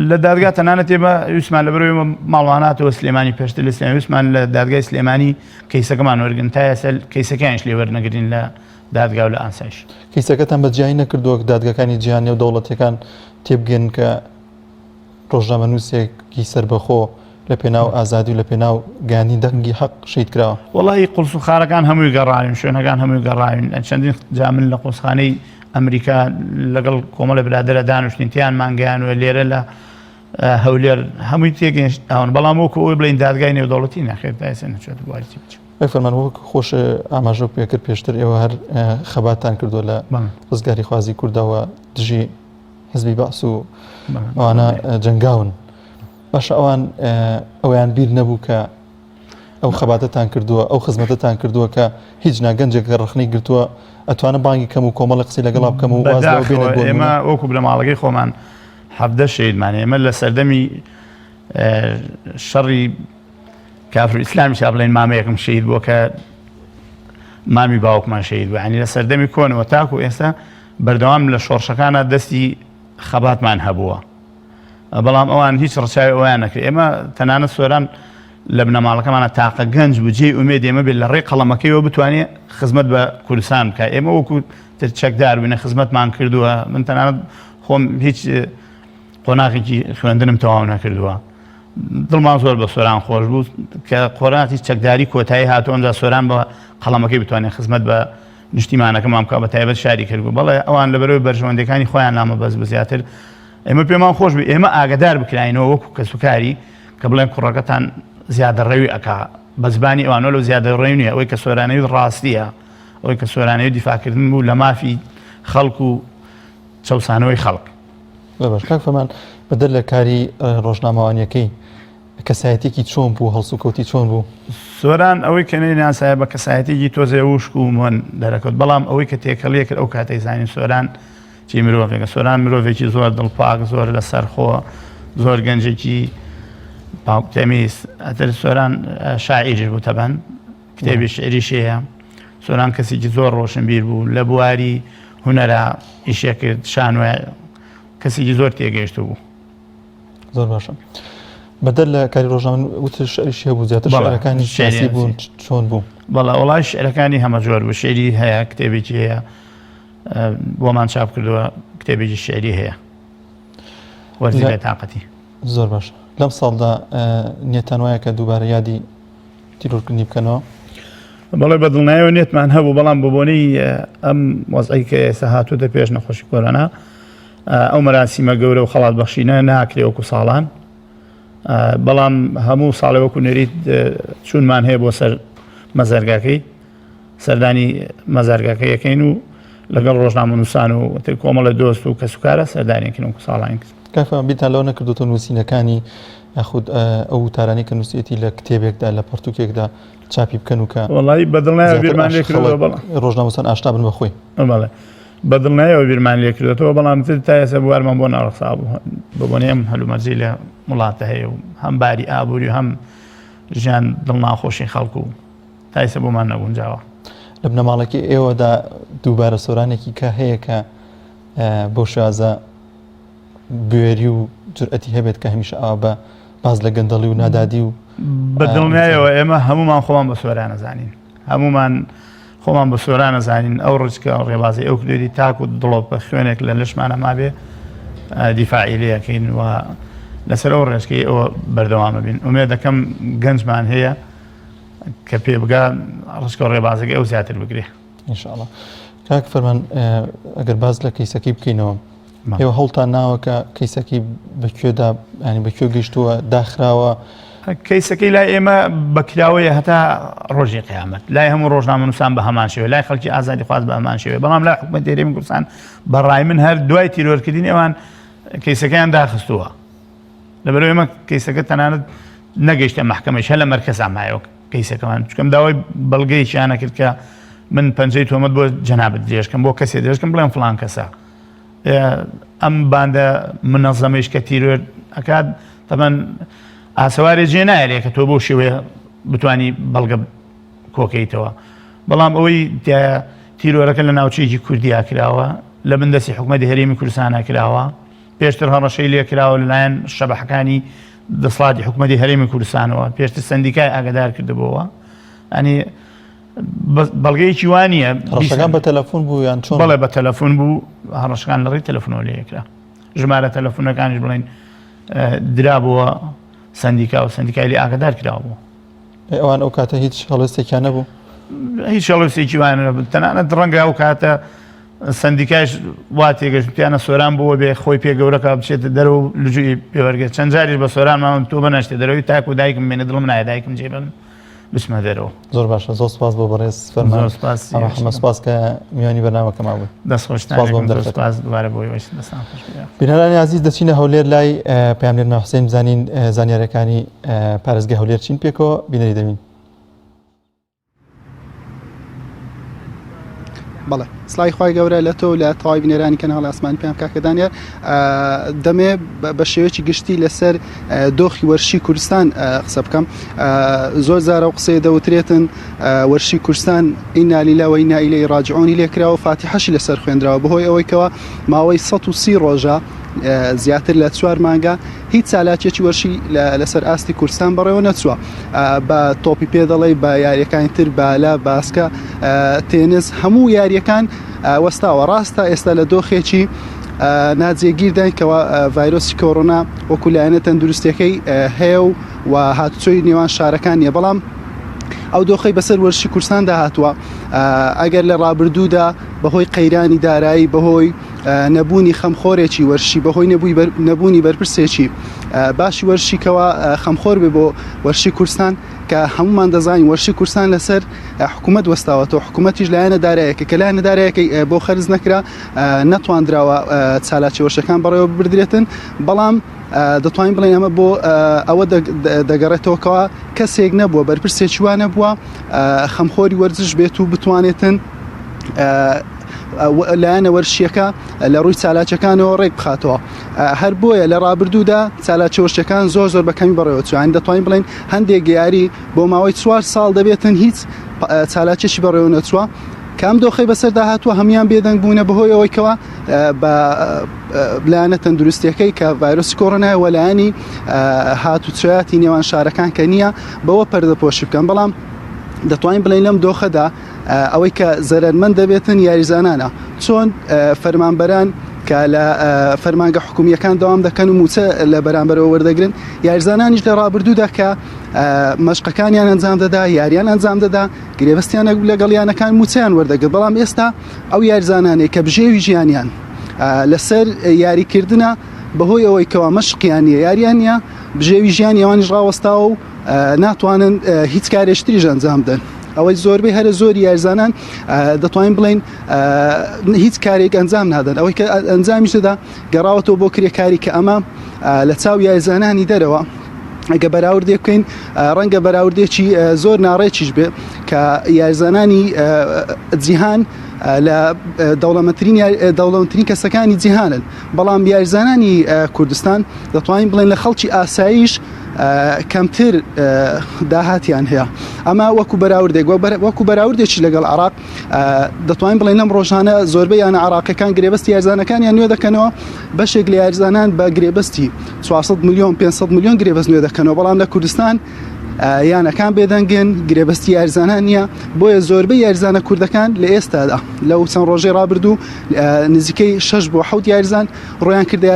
لە دادگا تەنانەت ئێمە ویسمان لەبەرەوەی ماڵواناتەوە سلێمانی پێشتر لە سلێمانی ویسمان لە دادگای سلێمانی کەیسەکەمان وەرگن تا ئێستا کەیسەکانیش لێ وەرنەگرین لە دادگا و لە ئاسایش کەیسەکەتان بەجیایی نەکردووە دادگەکانی جیهانی و دەوڵەتەکان تێبگەن کە ڕۆژنامەنووسێکی سەربەخۆ لە پێناو ئازادی و لە پێناو گاندی دەنگی حەق شەید کراوە وڵی قوڵسوخارەکان هەمووی گەڕاوین شوێنەکان هەمووی گەڕاوین چەندین جامن لە قوسخانەی ئەمریکا لەگەڵ کۆمەڵە برادرە دانیشتین تیان مانگەیانوە لێرە لە هەولێر هەمووی تێگەیشتون بەڵام وەکو ئەوی بڵین دادگای نێودەوڵەتی نەخێت تا ئێستا نەچێت بواری بچێت فەرمان وەک خۆش ئاماژە پێکرد پێشتر ئێوە هەر خەباتان کردووە لە ڕزگاری خوازی کوردەوە دژی حزبی باس و ئەوانە جەنگاون باشە ئەویان بیر نەبوو کە ئەو خەباتەتان کردووە ئەو خزمەتتان کردووە کە هیچ ناگەنجێک ڕخنی گرتووە ئەتوانە بانگی کەم و کۆمەڵە قسەی لەگەڵا بکەم و ئێمە وەکو لە ماڵەکەی خۆمان حەفدە شەیدمان ئێمە لە سەردەمی شەڕی کافر ئیسلامی بڵێن مامەیەکم شەید بووە کە مامی باوکمان شەید بوو ینی لە سەردەمی کۆنەوە تاکو ئێستا بەردەوام لە شۆڕشەکانە دەستی خەباتمان هەبووە بەڵام ئەوان هیچ ڕچاوی ئەویان نەکرد ئێمە تەنانەت سۆران لە بنەماڵەکەمانە تاقە گەنج بوو جێی ئومێد ئێمە بێت لە ڕێی قەڵەمەکەیەوە بتوانێت خزمەت بە کوردستان بکە ئێمە وەکو چەکدار بووینە خزمەتمان کردووە من تەنانەت خۆم هیچ قۆناغێکی خوێندنم تەواو نەکردووە دڵمان زۆر بە سۆران خۆش بوو کە قۆڕاتی چەکداری کۆتایی هاتووەمدا سۆران بە قەڵەمەکەی بتوانێت خزمەت بە نیشتیمانەکەمان بکە بە تایبەت شاری کردبوو بەڵێ ئەوان لەبەرەوەی بەرژەوەندەکانی خۆیان نامە بەس بە زیاتر ئێمە پێمان خۆش بوو ئێمە ئاگدار بکراینەوە وەکو کەسوکاری کە بڵێن کوڕەکەتان زیادە ڕێوی ئەکا بە زبانی ئەوانە لەو زیادە ڕێی نیە ئەوەی کە سۆرانەوی ڕاستیە ئەوەی کە سۆرانەوەی دیفاکردن بوو لە مافی خەڵک و چەوسانەوەی خەڵک باش کاک فەرمان بەدەر لە کاری ڕۆژنامەوانیەکەی کەسایەتێکی چۆن بوو هەڵسو کەوتی چۆن بوو سۆران ئەوەی کە ناسایە بە کەسایەتێکی تۆزێ وشک و مۆن دەرەکەوت بەڵام ئەوەی کە تێکەڵیە کرد ئەو کاتەی زانین سۆران چی مرۆڤێکە سۆران مرۆڤێکی زۆر دڵپاک زۆر لە سەرخۆ زۆر گەنجێکی باوتەمیز ئەتر سۆران شاعیریش بوو تەبەن کتێبی شعریش هەیە سۆران کەسێکی زۆر ڕۆشنبیر بوو لە بواری هونەرە ئیشێکرد شانوە کەسێکی زۆر تێگەیشت بوو. زۆر باشە. بەدەر لە کاری ڕۆژنامە وتر شعریشی هەبوو زیاتر شعرەکانی سیاسی بوون چۆن بوو؟ بەڵێ وڵای شعرەکانی هەمە جۆر بوو. شعری هەیە، کتێبێکی هەیە بۆمان چاپ کردووە، کتێبێکی شعری هەیە وەرزی لە تااقەتی. زۆر باشە. لەم ساڵدا نیەتان وایە کە دووبارە یادی تیرۆرکردنی بکەنەوە؟ بەڵێ بەدڵنایەوە نێتمان هەبوو، بەڵام بۆبوونی ئەم وەزعی کە ئێستا هاتووەتە پێش نەخۆشی کۆرۆنا ئەو مەراسیمە گەورە و خەڵات بەخشینە ناکرێ وەکو ساڵان، بەڵام هەموو ساڵێ وەکو نەریت چوونمان هەیە بۆ سەر مەزارگاکەی، سەردانی مەزارگاکە یەکەین و لەگەڵ ڕۆژنامەنووسان و کۆمەڵە دۆست و کەسوکارە سەردانیەکەین وەکو ساڵان کرد. کافە بیتان لەوە نەکردوتە نووسینەکانی یاخود ئەو وتارانی کە نووسێتی لە کتێبێکدا لە پەرتوکێکدا چاپی بکەن و کە وەڵی بەدڵنایەوە بیرمان لێ کردەوە، بەڵام ڕۆژنامەنووسان ئاشنا بن بەخۆی. بەڵێ بەدڵنایەوە بیرمان لێ کردێتەوە، بەڵام تا ئێستا بوارمان بۆ ناڕەخسا بوو، بەبوونی ئەم هەلومەرجی لە وڵاتە هەیە و هەم باری ئابووری و هەم ژیان دڵناخۆشی خەڵکو و تا ئێستا بۆمان نەگونجاوە. لە بنەماڵێکی ئێوەدا دووبارە سۆرانێکی کە هەیە کە بۆ شازە بوێری و جورئەتی هەبێت کە هەمیشە ئاوا بە باز لە گەندەڵی و نادادی و بەدڵنیایەوە ئێمە هەمومان خۆمان بە سۆران نەزانین، هەمومان خۆمان بە سۆران نەزانین. ئەو ڕچکە ڕێبازی ئەو کردێری تاک و دڵۆپ بە خوێنێک لە لەشمانە مابێ دیفاعی لەکەین و لەسەر ئەو ڕێژکەی ئەوە بەردەوامە بین. ئومێ دەکەم گەنجمان هەیە کە پێ بگا ڕچکە ڕێبازەکە ئەو زیاتر بگرێ ئینشاءڵڵا. کاک فەرمان ئەگەر باز لە کەیسەکەی بکەینەوە، ئێوە هەوڵتان ناوە کە کەیسەکەی بەکوێدا ینی بەکوێ گەیشتووە داخراوە؟ کەیسەکەی لای ئێمە بەکراوەیە هەتا ڕۆژی قیامەت، لای هەموو ڕۆژنامەنووسان بە هەمان شێوە، لای خەڵکی ئازادی خواست بە هەمان شێوە، بەڵام لای حکومەت هەرێمی کوردستان بەڕای من هەر دوای تیرۆرکردنی ئەوان کەیسەکەیان داخستووە. لەبەرەوەی ئێمە کەیسەکە تەنانەت نەگەیشتە مەحکەمەش، هەر لە مەرکەزان مایەوە کەیسەکەمان، چونکەم داوای بەڵگەیشیانە کرد کە من پەنجەی تۆمەت بۆ جەنابەت درێژکەم، بۆ کەسێ درێژکەم بڵێم فڵان کەسە. ئەم باندە منەظەمەیش کە تیرۆر ئەکات تەمەن ئاسەوارێ جێ نایرێ کە تۆ بۆ شێوەیە بتانی بەڵگە کۆکەیتەوە، بەڵام ئەوەی تیرۆرەکە لە ناوچەیەکی کوردیا کراوە، لە بندەسی حکومەتی هەرێمی کوردستانە کراوە، پێشتر هەڕەشەی لێ کراوە لەلایەن شەبەحەکانی دەسەڵاتی حکومەتی هەرێمی کوردستانەوە، پێشتر سەندیکای ئاگادار کردبووە. ئەنی بەڵگەیەکی وانە ڕەشەکان بە تەلەفۆن بوو یان چۆن؟ بەڵێ بە تەلەفۆن بوو، هەڕەشەکان لە ڕێی تەلەفۆنەوە لێکرا، ژمارە تەلەفۆنەکانیش بڵێن درابووە سندیکا و سندیکای لێ ئاگادار کراوە. ئەوان ئەو کاتە هیچ هەڵوێستێکیان نەبوو؟ هیچ هەڵوێستێکی وانە نەبوو، تەنانەت ڕەنگە ئەو کاتە سندیکایش وا تێگەشتیانە سۆران بووە بێ خۆی پێ گەورەکە بچێتە دەرەوە و لجووی پێوەرگێت. چەند جاریش بە سۆران ماوەم تۆ بەنەشتێ دەرەوەی تاک و دایکم بێنە دڵم نایە دایکم جێبم بچمە دەرەوە. زۆر باشە، زۆر سپاس بۆ بەڕێز فەرمان، ئەمە سپاس کە میوانی بەرنامەکەما بوو. دەستخۆشتان دوارە بۆی دەستان خۆش. بینەرانی عزیز دەچینە هەولێر لای پەیامبەر حوسێن بزانین زانیاریەکانی پارێزگای هەولێر چین پێکەوە بینەری دەبین. بەڵێ سڵای خی گەورە لە تۆ لە تەواوی بینێرانی کەناڵی ئاسمانی پێم کاکە دانیار، دەمێ بە شێوەیەکی گشتی لەسەر دۆخی وەرشی کوردستان قسە بکەم. زۆر زارە و قسەی دەوترێتن وەرشی کوردستان ئینا لیلە و ئینا ئیلەیهی ڕاجعون لێکراوە، فاتیحەشی لەسەر خوێندراوە، بەهۆی ئەوەی کەوە ماوەی 130 ڕۆژە زیاتر لە 4 مانگە هیچ سالاکێکی وەرشی لەسەر ئاستی کوردستان بەڕێوە نەچووە. بە تۆپی پێدەڵی بە یاریەکانی تر بەلا باسکە تێنس هەموو یاریەکان وەستاوە. ڕاستە ئێستا لە دۆخێکی ناجێگیردان کەەوە ڤایرۆسی کۆڕۆنا وەکو لایەنە تەندروستیەکەی هەیە و هاتوچۆی نێوان شارەکان نیە، بەڵام ئەو دۆخەی بەسەر وەرشی کوردستان داهاتووە. ئەگەر لە ڕابردوودا بەهۆی قەیرانی دارایی، بەهۆی نەبوونی خەمخۆرێکی وەرشی، بەهۆی نەبوونی بەرپرسێکی باشی وەرشیکەوە خەمخۆر بێ بۆ وەرشی کوردستان کە هەمومان دەزانین وەرشی کوردستان لەسەر حکوومەت وەستاوەتەوە، حکوومەتیش لایەنە دارایەکە کە لایەنە دارایەکەی بۆ خەرز نەکرا نەتوانراوە چالاکی وەرشەکان بەڕێوە بردرێتن، بەڵام دەتوانین بڵێن ئەمە بۆ ئەوە دەگەڕێتەوەکەوە کەسێک نەبووە بەرپرسێکی وانە بووە خەمخۆری وەرزش بێت و بتوانێتن لایەنە وەرشیەکە لە ڕووی چالاکیەکانەوە ڕێک بخاتەوە هەر بۆیە لە ڕابردوودا چالاکی وەرشیەکان زۆر بەکەمی بەڕێوە چوان دەتوانین بڵین هەندێک یاری بۆ ماوەی 4 ساڵ دەبێتن هیچ چالاکێکی بەڕێوە نەچووە کام دۆخی بەسەردا هاتووە هەمان بێدەنگ بوونە بەهۆی ئەوەیەوە بە لایەنە تەندروستیەکەی کە ڤایرۆسی کۆڕۆنای وەلایانی هاتوچۆیاتی نێوان شارەکان کە نییە بەوە پەردەپۆشی بکەن بەڵام دەتوانین بڵین لەم دۆخەدا ئەوەی کە زەرمەند دەبێتن یاریزانانە چۆن فەرمانبەران کە لە فەرمانگە حکومیەکان داوام دەکەن و موچە لە بەرامبەرەوە وەردەگرن یاریزانانیش لە ڕابردوودا کە مەشقەکانیان ئەنجام دەدا یاریان ئەنجام دەدا گرێبەستیان لەگەڵیانەکان موچیان وەردەگرت بەڵام ئێستا ئەو یاریزانانێک کە بژێوی ژیانیان لەسەر یاریکردنە بەهۆی ئەوەی کەوا مەشقیان نیە یاریان نیە بژێوی ژیان ئەوانیش ڕاوەستاوە و ناتوانن هیچ کارێشتریش ئەنجام بدەن ئەوەی زۆربەی هەرە زۆری یاریزانان دەتوانین بڵین هیچ کارێک ئەنجام نادەن ئەوەی کە ئەنجامیش دەدا گەڕاوەتەوە بۆ کرێکاری کە ئەمە لە چاو یاریزانانی دەرەوە ئەگە بەراوردێ بکەین ڕەنگە بەراوردێکی زۆر ناڕێکیش بێ کە یاریزانانی جیهان لە دەوڵەمەترین کەسەکانی جیهانن بەڵام یاریزانانی کوردستان دەتوانین بڵێن لە خەڵکی ئاساییش کەمتر داهاتیان هەیە ئەمە وەکو بەراوردێک وەکو بەراوردێکی لەگەڵ عراق دەتوانین بڵێن لەم ڕۆژانە زۆربەی یانە عراقەکان گرێبەستی یاریزانەکانیان نوێ دەکەنەوە بەشێک لە یاریزانان بە گرێبەستی 400 میلیۆن 500 میلیۆن گرێبەست نوێ دەکەنەوە بەڵام لە کوردستان یانەکان بێدەنگن گرێبەستی یاریزانان نیە بۆیە زۆربەی یاریزانە کوردەکان لە ئێستادا لەو چەند ڕۆژەی ڕابردوو نزیکەی 6 بۆ 7 یاریزان ڕۆیان کردە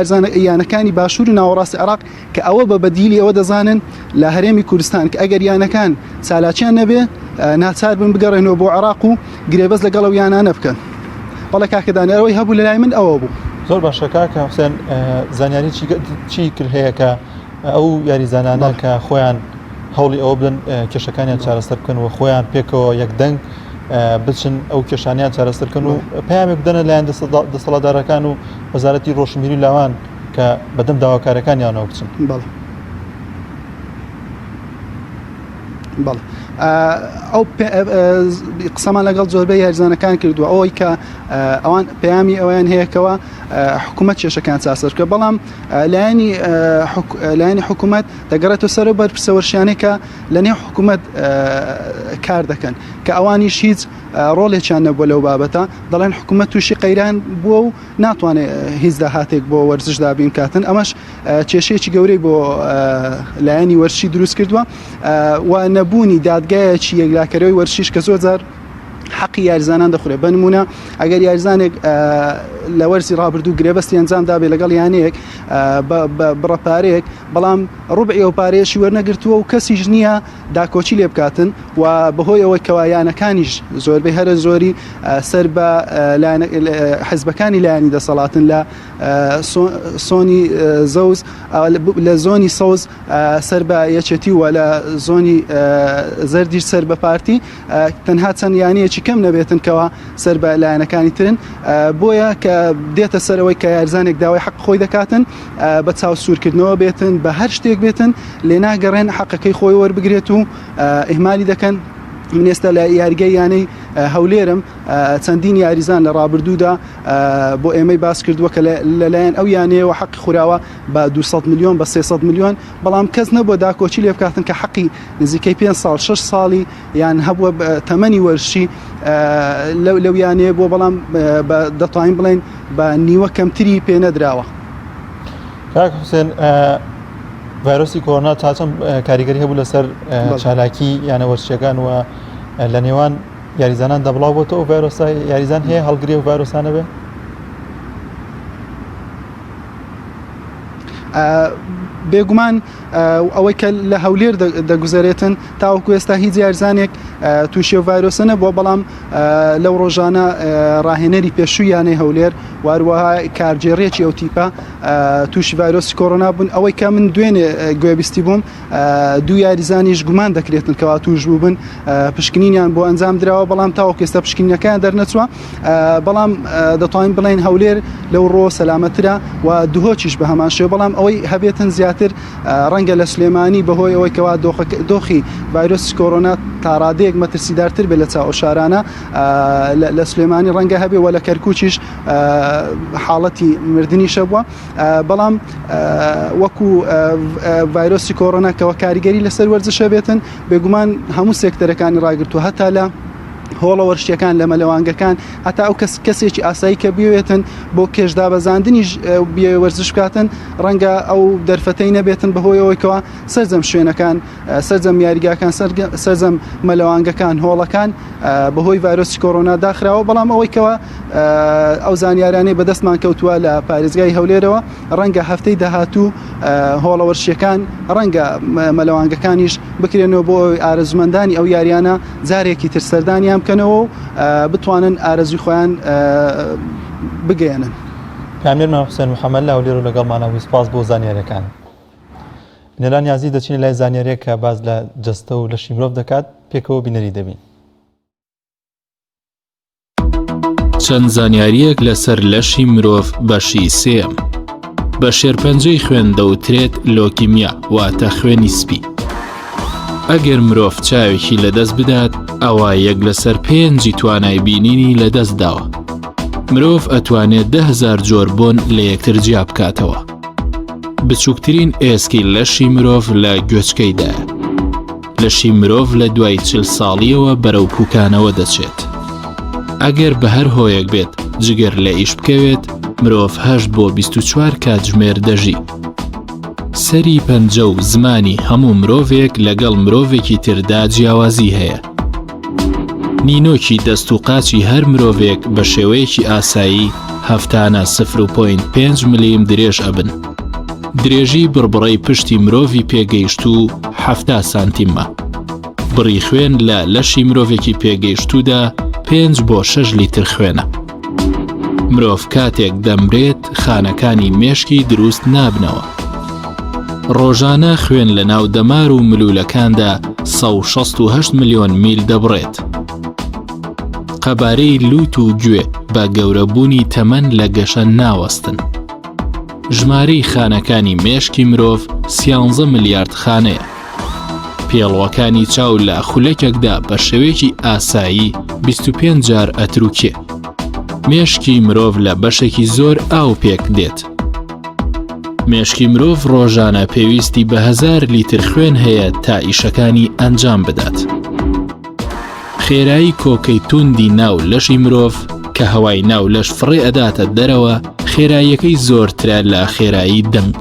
یانەکانی باشوور و ناوەڕاستی عراق کە ئەوە بە بەدیلی ئەوە دەزانن لە هەرێمی کوردستان کە ئەگەر یانەکان چالاکیان نەبێ ناچار بن بگەڕێنەوە بۆ عراق و گرێبەست لەگەڵ ئەو یانانە بکەن بەڵێ کاکەدانەوەی هەبوو لە لای من ئەوە بوو زۆر باشە کاکە حوسێن زانیاری چی کرد هەیە کە ئەو یاریزانانە کە خۆیان هەوڵی ئەوە بدەن کێشەکانیان چارەسەر بکەن و خۆیان پێکەوە یەکدەنگ بچن ئەو کێشانیان چارەسەرکەن و پامێک بدەنە لایەن دەسەڵاتدارەکان و وەزارەتی ڕۆشنبیری لاوان کە بەدەم داواکارەکانیانەوە بچن بەڵێ ئەو قسەمان لەگەڵ زۆربەی یاریزانەکان کردووە ئەوەی کە ئەوان پەیامی ئەویان هەیەکەوە حکوومەت کێشەکان چاسەرکە بەڵام لایەنی حکوومەت دەگەڕێتەوە سەر بەرپرسە وەرشیانێکە لە نێو حکوومەت کار دەکەن کە ئەوانیش هیچ ڕۆڵێکیان نەبووە لەو بابەتە دەڵێن حکوومەت تووشی قەیران بووە و ناتوانێت هیچ داهاتێک بۆ وەرزشدا بین کاتن ئەمەش کێشەیەکی گەورەی بۆ لایەنی وەرشی دروست کردووە و نەبوونی دادگایەکی یەکلاکەرەوەی وەرشیش کە زۆر جار حەقی یاریزانان دەخورێ بنمونە ئەگەر یاریزانێک لە وەرزی ڕابردوو گرێبەستی ئەنجام دابێ لەگەڵ یانەیەک بڕەپارەیەک بەڵام ڕوبعی ئەو پارەیەشی وەرنەگرتووە و کەسیش نییە داکۆچی لێ بکاتن و بەهۆی ئەوەی کەوایانەکانیش زۆربەی هەرە زۆری سەر بە حزبەکانی لایەنی دەسەڵاتن لە سۆنی زەوز لە زۆنی سەوز سەر بە یەکێتی و لە زۆنی زەردیش سەر بە پارتی تەنها چەند یانەیەکی کەم نەبێتن کەەوە سەر بە لایەنەکانی ترن بۆیە کە دێتە سەرەوەی کە یاریزانێک داوای حەق خۆی دەکاتن بە چاو سوورکردنەوە بێتن بە هەر شتێک بێتن لێ ناگەڕێن حەقەکەی خۆی وەربگرێت و ئیهمالی دەکەن من ئێستا لە یاریگەی یانەی هەولێرم چەندین یاریزان لە ڕابردوودا بۆ ئێمەی باس کردووە کە لەلایەن ئەو یانەیەوە حەقی خوراوە بە 200 میلیۆن بە 300 میلیۆن بەڵام کەس نەبووە داکۆچی لێ بکاتن کە حەقی نزیکەی 5 ساڵ 6 ساڵی یان هەبووە تەمەنی وەرشی لەو یانەیە بۆ بەڵام دەتوانین بڵێن بە نیوە کەمتری پێ نەدراوە. کاک حوسێن ڤایرۆسی کۆڕۆنا چاچەم کاریگەری هەبوو لەسەر چالاکی یانە وەرشیەکان و لە نێوان یاریزانان دەبڵاو بۆتەوە ڤایرۆسە یاریزان هەیە هەڵگری و ڤایرۆسانە بێ؟ بێگومان ئەوەی کە لە هەولێر دەگوزارێتن تاوەکو ئێستا هیچ یاریزانێک تووشی ڤایرۆسە نەبووە بەڵام لەو ڕۆژانە ڕاهێنەری پێشووی یانەی هەولێر واروەها کارجێڕێکی ئەو تیپە تووشی ڤایرۆسی کۆڕۆنا بوون ئەوەی کە من دوێنێ گوێبیستی بووم دوو یاریزانیش گومان دەکرێتن کەوا توش بوو بن پشکنینیان بۆ ئەنجام درراوە بەڵام تاوەکو ئێستا پشکنینەکان دەرنەچووە بەڵام دەتوانین بڵێن هەولێر لەو ڕۆ سەلامەترە و دوهۆچیش بە هەمان شێوە بەڵام ئەوەی هەبێتن زیاتر تر ڕەنگە لە سلێمانی بەهۆی ئەوەی کەوا دۆخی ڤایرۆسی کۆرۆنا تا ڕادەیەک مەترسیدارتر بێت لە چاو شارانە لە سلێمانی ڕەنگە هەبێ وە لە کەرکووچیش حاڵەتی مردنیشە بووە بەڵام وەکو ڤایرۆسی کۆرۆنا کەەوە کاریگەری لەسەر وەرزشە بێتن بێگومان هەموو سێکتەرەکانی ڕاگرتووە هەتا لە هۆڵە وەرشتیەکان لە مەلەوانگەکان هەتا ئەو کەسێکی ئاسایی کە بێتن بۆ کێشدابەزاندنیش بێ وەرزش بکاتن ڕەنگە ئەو دەرفەتەی نەبێتن بەهۆی ئەوەیەوە سەرجەم شوێنەکان سەرجەم یاریگاکان سەرجەم مەلەوانگەکان هۆڵەکان بەهۆی ڤایرۆسی کۆرۆنا داخراوە بەڵام ئەوەیەوە ئەو زانیارانەی بەدەستمان کەوتووە لە پارێزگای هەولێرەوە ڕەنگە هەفتەی داهاتوو هۆڵە وەرشتیەکان ڕەنگە مەلەوانگەکانیش بکرێنەوە بۆ ئارەزومەندانی ئەو یاریانە جارێکی تر سەردانیان بکەنەوە و بتوانن ئارەزوی خۆیان بگەێنن. کامێرمان حوسێن محەممەد لە هەولێر و لەگەڵمانەوەی سپاس بۆ زانیاریەکان. بینەران یازی دەچین لای زانیاریەک کە باز لە جەستە و لەشی مرۆڤ دەکات پێکەوە بینەری دەبین. چەند زانیاریەک لەسەر لەشی مرۆڤ بەشی سێم. بە شێرپەنجەی خوێن دەوترێت لۆکیمیا واتە خوێنی سپی. ئەگەر مرۆڤ چاوێکی لەدەست بدات ئەوە یەک لەسەر 5 توانای بینینی لەدەست داوە. مرۆڤ ئەتوانێت 10,000 جۆر بۆن لە یەکتر جیا بکاتەوە. بچووکترین ئێسکی لەشی مرۆڤ لە گوێچکەیدایە. لەشی مرۆڤ لە دوای 40 ساڵیەوە بەرەو پوکانەوە دەچێت. ئەگەر بە هەر هۆیەک بێت جگەر لە ئیش بکەوێت مرۆڤ 8 بۆ 24 کاتژمێر دەژی. سەری پەنجە و زمانی هەموو مرۆڤێک لەگەڵ مرۆڤێکی تردا جیاوازی هەیە. نینۆکی دەست و قاچی هەر مرۆڤێک بە شێوەیەکی ئاسایی هەفتانە 0.5 ملیم درێژ ئەبن. درێژی بڕبڕەی پشتی مرۆڤی پێگەیشت و 70 سانتیمە. بڕی خوێن لە لەشی مرۆڤێکی پێگەیشتوودا 5 بۆ 6 لیتر خوێنە. مرۆڤ کاتێک دەمرێت خانەکانی مێشکی دروست نابنەوە. ڕۆژانە خوێن لە ناو دەمار و ملوولەکاندا 168 ملیۆن میل دەبڕێت. قەبارەی لووت و گوێ بە گەورەبوونی تەمەن لە گەشە ناوەستن. ژمارەی خانەکانی مێشکی مرۆڤ 13 ملیارد خانەیە. پێڵوەکانی چاو لە خولەکێکدا بە شێوەیەکی ئاسایی 25 جار ئەتروکێ. مێشکی مرۆڤ لە بەشێکی زۆر ئاو پێک دێت. مێشکی مرۆڤ ڕۆژانە پێویستی بە 1000 لیتر خوێن هەیە تا ئیشەکانی ئەنجام بدات. خێرایی کۆکەی توندی ناو لەشی مرۆڤ کە هەوای ناو لەش فڕێ ئەداتە دەرەوە خێراییەکەی زۆرترە لە خێرایی دەنگ.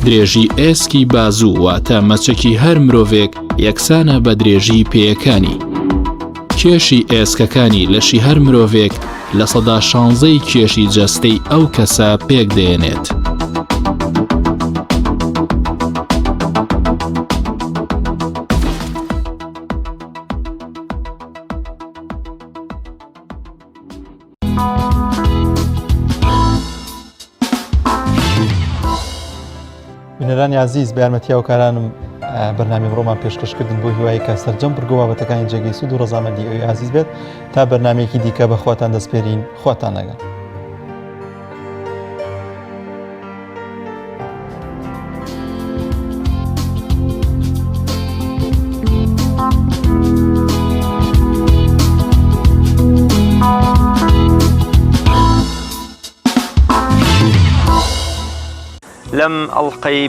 درێژی ئێسکی بازوو واتە مەچەکی هەر مرۆڤێک یەکسانە بە درێژی پێیەکانی. کێشی ئێسکەکانی لەشی هەر مرۆڤێک لە 16 کێشی جەستەی ئەو کەسە پێک دێنێت. بینەرانی عزیز بە یارمەتیە و کارانم بەرنامەی ڕۆمان پێشکەشکردن بۆ هیوایی کە سەرجەم بڕگۆ بابەتەکانی جێگەی سوود و ڕەزامەندی ئەوی عزیز بێت تا بەرنامەیەکی دیکە بە خواتان دەسپێرین خواتان لەگەڵ. لم ألقي